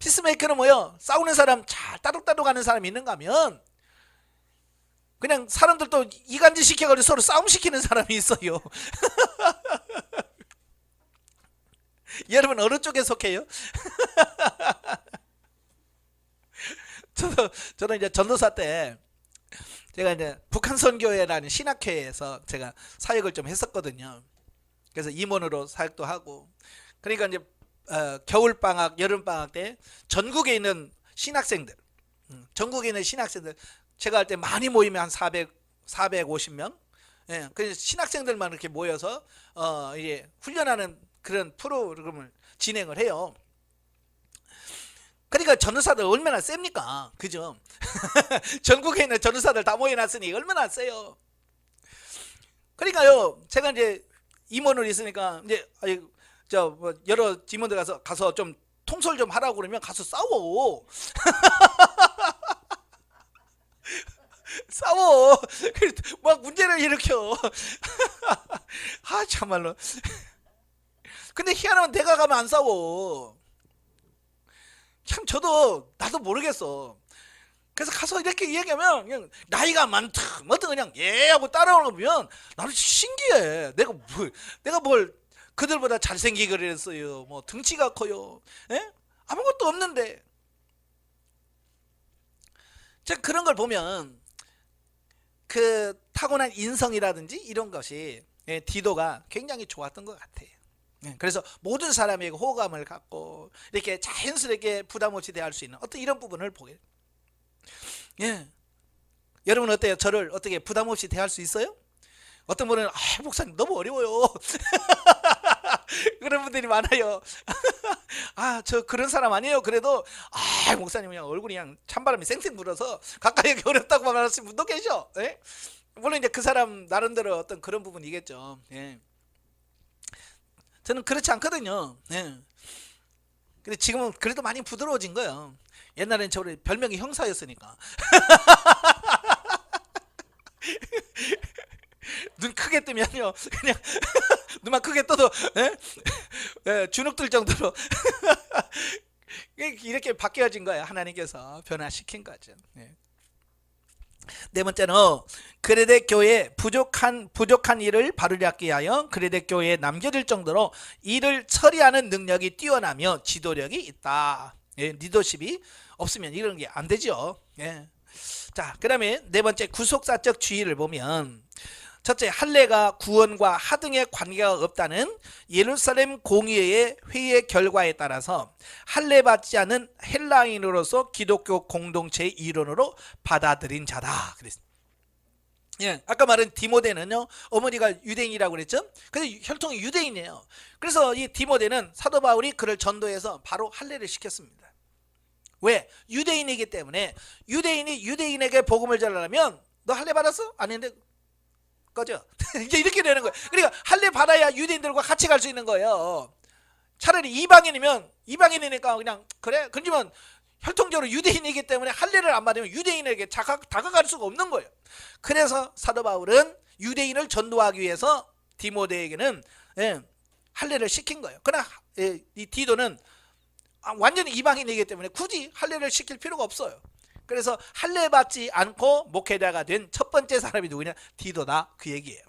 피스메이커는 뭐요? 싸우는 사람 잘 따독따독 하는 사람이 있는가 하면 그냥 사람들도 이간질 시켜가지고 서로 싸움 시키는 사람이 있어요. 여러분 어느 쪽에 속해요? 저는 이제 전도사 때 제가 이제 북한 선교회라는 신학회에서 제가 사역을 좀 했었거든요. 그래서 임원으로 사역도 하고 그러니까 이제 겨울 방학, 여름 방학 때 전국에 있는 신학생들, 제가 할 때 많이 모이면 한 450명. 예, 그래서 신학생들만 이렇게 모여서 이제 훈련하는 그런 프로그램을 진행을 해요. 그러니까 전도사들 얼마나 셉니까? 그죠? 전국에 있는 전도사들 다 모여놨으니 얼마나 세요. 그러니까요, 제가 이제 임원으로 있으니까 이제 여러 임원들 가서 좀 통솔 좀 하라고 그러면 가서 싸워. 싸워. 막 문제를 일으켜. 아 참말로. 근데 희한하면 내가 가면 안 싸워. 참 나도 모르겠어. 그래서 가서 이렇게 얘기하면 그냥 나이가 많다 뭐든 그냥 예 하고 따라오는 거 보면 나는 신기해. 내가 뭘 그들보다 잘생기고 그랬어요. 뭐 등치가 커요. 예? 아무것도 없는데. 자, 그런 걸 보면 그 타고난 인성이라든지 이런 것이 디도가 굉장히 좋았던 것 같아요. 그래서 모든 사람에게 호감을 갖고 이렇게 자연스럽게 부담 없이 대할 수 있는 어떤 이런 부분을 보게 됩니다. 예. 여러분 어때요? 저를 어떻게 부담 없이 대할 수 있어요? 어떤 분은 목사님 너무 어려워요. 그런 분들이 많아요. 저 그런 사람 아니에요. 그래도 목사님 그냥 얼굴이 그냥 찬바람이 쌩쌩 불어서 가까이 하기 어렵다고 말하시는 분도 계셔. 예? 물론 이제 그 사람 나름대로 어떤 그런 부분이겠죠. 예. 저는 그렇지 않거든요. 예. 근데 지금은 그래도 많이 부드러워진 거예요. 옛날엔 저 별명이 형사였으니까. 눈 크게 뜨면요 그냥 눈만 크게 떠도 주눅들 정도로 이렇게 바뀌어진 거예요. 하나님께서 변화시킨 거죠. 네 번째는 그레데 교회에 부족한 일을 바르게 하여 그레데 교회에 남겨질 정도로 일을 처리하는 능력이 뛰어나며 지도력이 있다. 리더십이 없으면 이런 게 안 되죠. 자, 그다음에 네 번째 구속사적 주의를 보면, 첫째, 할례가 구원과 하등의 관계가 없다는 예루살렘 공의회의 회의 결과에 따라서 할례 받지 않은 헬라인으로서 기독교 공동체의 일원으로 받아들인 자다 그랬습니다. 예, 아까 말한 디모데는요, 어머니가 유대인이라고 그랬죠. 근데 혈통이 유대인이에요. 그래서 이 디모데는 사도 바울이 그를 전도해서 바로 할례를 시켰습니다. 왜? 유대인이기 때문에. 유대인이 유대인에게 복음을 전하려면 너 할례 받았어? 아닌데 꺼져. 이제 이렇게 되는 거예요. 그러니까 할례 받아야 유대인들과 같이 갈 수 있는 거예요. 차라리 이방인이니까 그냥 그래. 그러지만 혈통적으로 유대인이기 때문에 할례를 안 받으면 유대인에게 다가갈 수가 없는 거예요. 그래서 사도 바울은 유대인을 전도하기 위해서 디모데에게는 할례를 시킨 거예요. 그러나 이 디도는 완전히 이방인이기 때문에 굳이 할례를 시킬 필요가 없어요. 그래서 할례 받지 않고 목회자가 된 첫 번째 사람이 누구냐? 디도다, 그 얘기예요.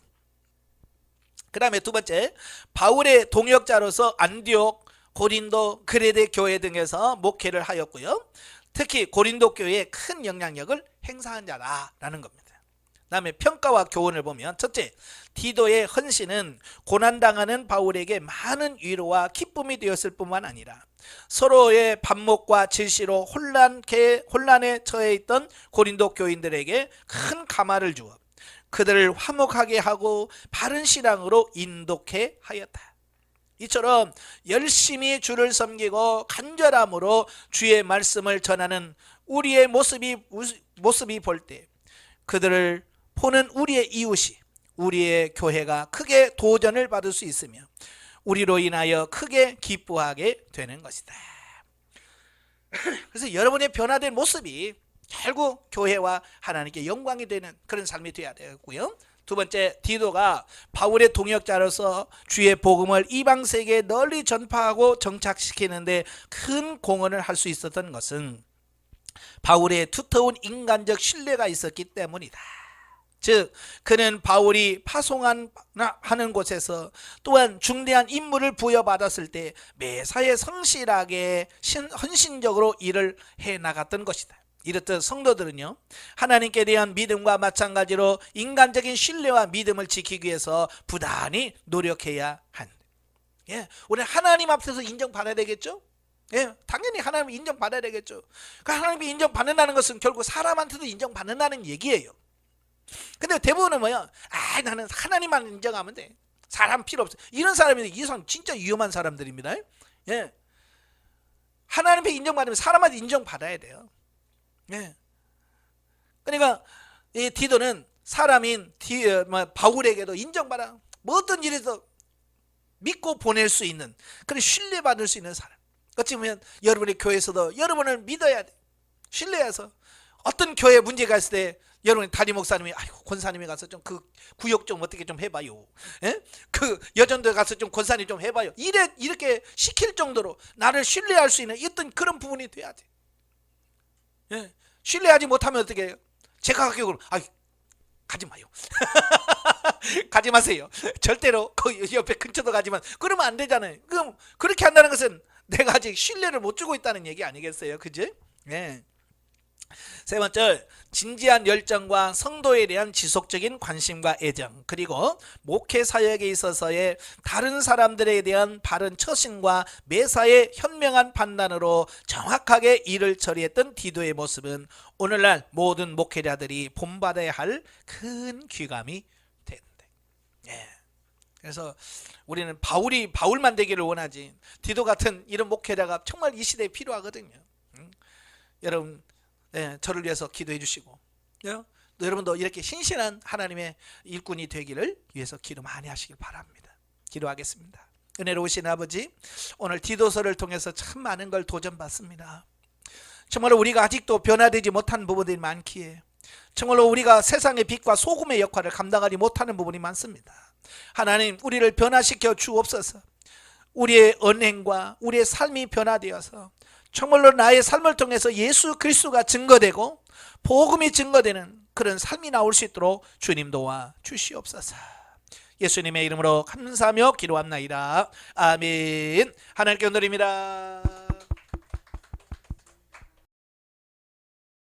그 다음에 두 번째, 바울의 동역자로서 안디옥, 고린도, 그레데 교회 등에서 목회를 하였고요. 특히 고린도 교회에 큰 영향력을 행사한 자다라는 겁니다. 그 다음에 평가와 교훈을 보면, 첫째, 디도의 헌신은 고난당하는 바울에게 많은 위로와 기쁨이 되었을 뿐만 아니라 서로의 반목과 질시로 혼란에 처해 있던 고린도 교인들에게 큰 감화를 주어 그들을 화목하게 하고 바른 신앙으로 인도케 하였다. 이처럼 열심히 주를 섬기고 간절함으로 주의 말씀을 전하는 우리의 모습이 볼 때 그들을 보는 우리의 이웃이, 우리의 교회가 크게 도전을 받을 수 있으며 우리로 인하여 크게 기뻐하게 되는 것이다. 그래서 여러분의 변화된 모습이 결국 교회와 하나님께 영광이 되는 그런 삶이 되어야 되고요. 두 번째, 디도가 바울의 동역자로서 주의 복음을 이방 세계에 널리 전파하고 정착시키는데 큰 공헌을 할 수 있었던 것은 바울의 두터운 인간적 신뢰가 있었기 때문이다. 즉, 그는 바울이 파송하는 곳에서 또한 중대한 임무를 부여받았을 때 매사에 성실하게 헌신적으로 일을 해나갔던 것이다. 이렇듯 성도들은요, 하나님께 대한 믿음과 마찬가지로 인간적인 신뢰와 믿음을 지키기 위해서 부단히 노력해야 한다. 우리는 하나님 앞에서 인정받아야 되겠죠? 당연히 하나님 인정받아야 되겠죠. 그러니까 하나님이 인정받는다는 것은 결국 사람한테도 인정받는다는 얘기예요. 근데 대부분은 뭐야? 나는 하나님만 인정하면 돼. 사람 필요 없어. 이런 사람이, 이 사람 진짜 위험한 사람들입니다. 하나님께 인정받으면 사람한테 인정받아야 돼요. 그러니까 이 디도는 사람인 바울에게도 인정받아. 뭐 어떤 일에서 믿고 보낼 수 있는, 그런 신뢰받을 수 있는 사람. 어찌 보면 여러분의 교회에서도 여러분을 믿어야 돼. 신뢰해서 어떤 교회 문제가 있을 때 여러분 담임 목사님이 권사님이 가서 좀 그 구역 좀 어떻게 좀 해봐요. 그 여전도 가서 좀 권사님 좀 해봐요. 이렇게 시킬 정도로 나를 신뢰할 수 있는 어떤 그런 부분이 돼야 돼. 신뢰하지 못하면 어떻게 해요? 제가 하기로 가지 마요. 가지 마세요. 절대로 그 옆에 근처도 가지만 그러면 안 되잖아요. 그럼 그렇게 한다는 것은 내가 아직 신뢰를 못 주고 있다는 얘기 아니겠어요? 그지? 세 번째, 진지한 열정과 성도에 대한 지속적인 관심과 애정, 그리고 목회 사역에 있어서의 다른 사람들에 대한 바른 처신과 매사에 현명한 판단으로 정확하게 일을 처리했던 디도의 모습은 오늘날 모든 목회자들이 본받아야 할 큰 귀감이 된다. 그래서 우리는 바울만 되기를 원하지, 디도 같은 이런 목회자가 정말 이 시대에 필요하거든요. 여러분, 저를 위해서 기도해 주시고, 여러분도 이렇게 신실한 하나님의 일꾼이 되기를 위해서 기도 많이 하시길 바랍니다. 기도하겠습니다. 은혜로우신 아버지, 오늘 디도서를 통해서 참 많은 걸 도전받습니다. 정말로 우리가 아직도 변화되지 못한 부분들이 많기에 정말로 우리가 세상의 빛과 소금의 역할을 감당하지 못하는 부분이 많습니다. 하나님, 우리를 변화시켜 주옵소서. 우리의 언행과 우리의 삶이 변화되어서 정말로 나의 삶을 통해서 예수 그리스도가 증거되고 복음이 증거되는 그런 삶이 나올 수 있도록 주님 도와 주시옵소서. 예수님의 이름으로 감사하며 기도합나이다. 아멘. 하나님께 드립니다.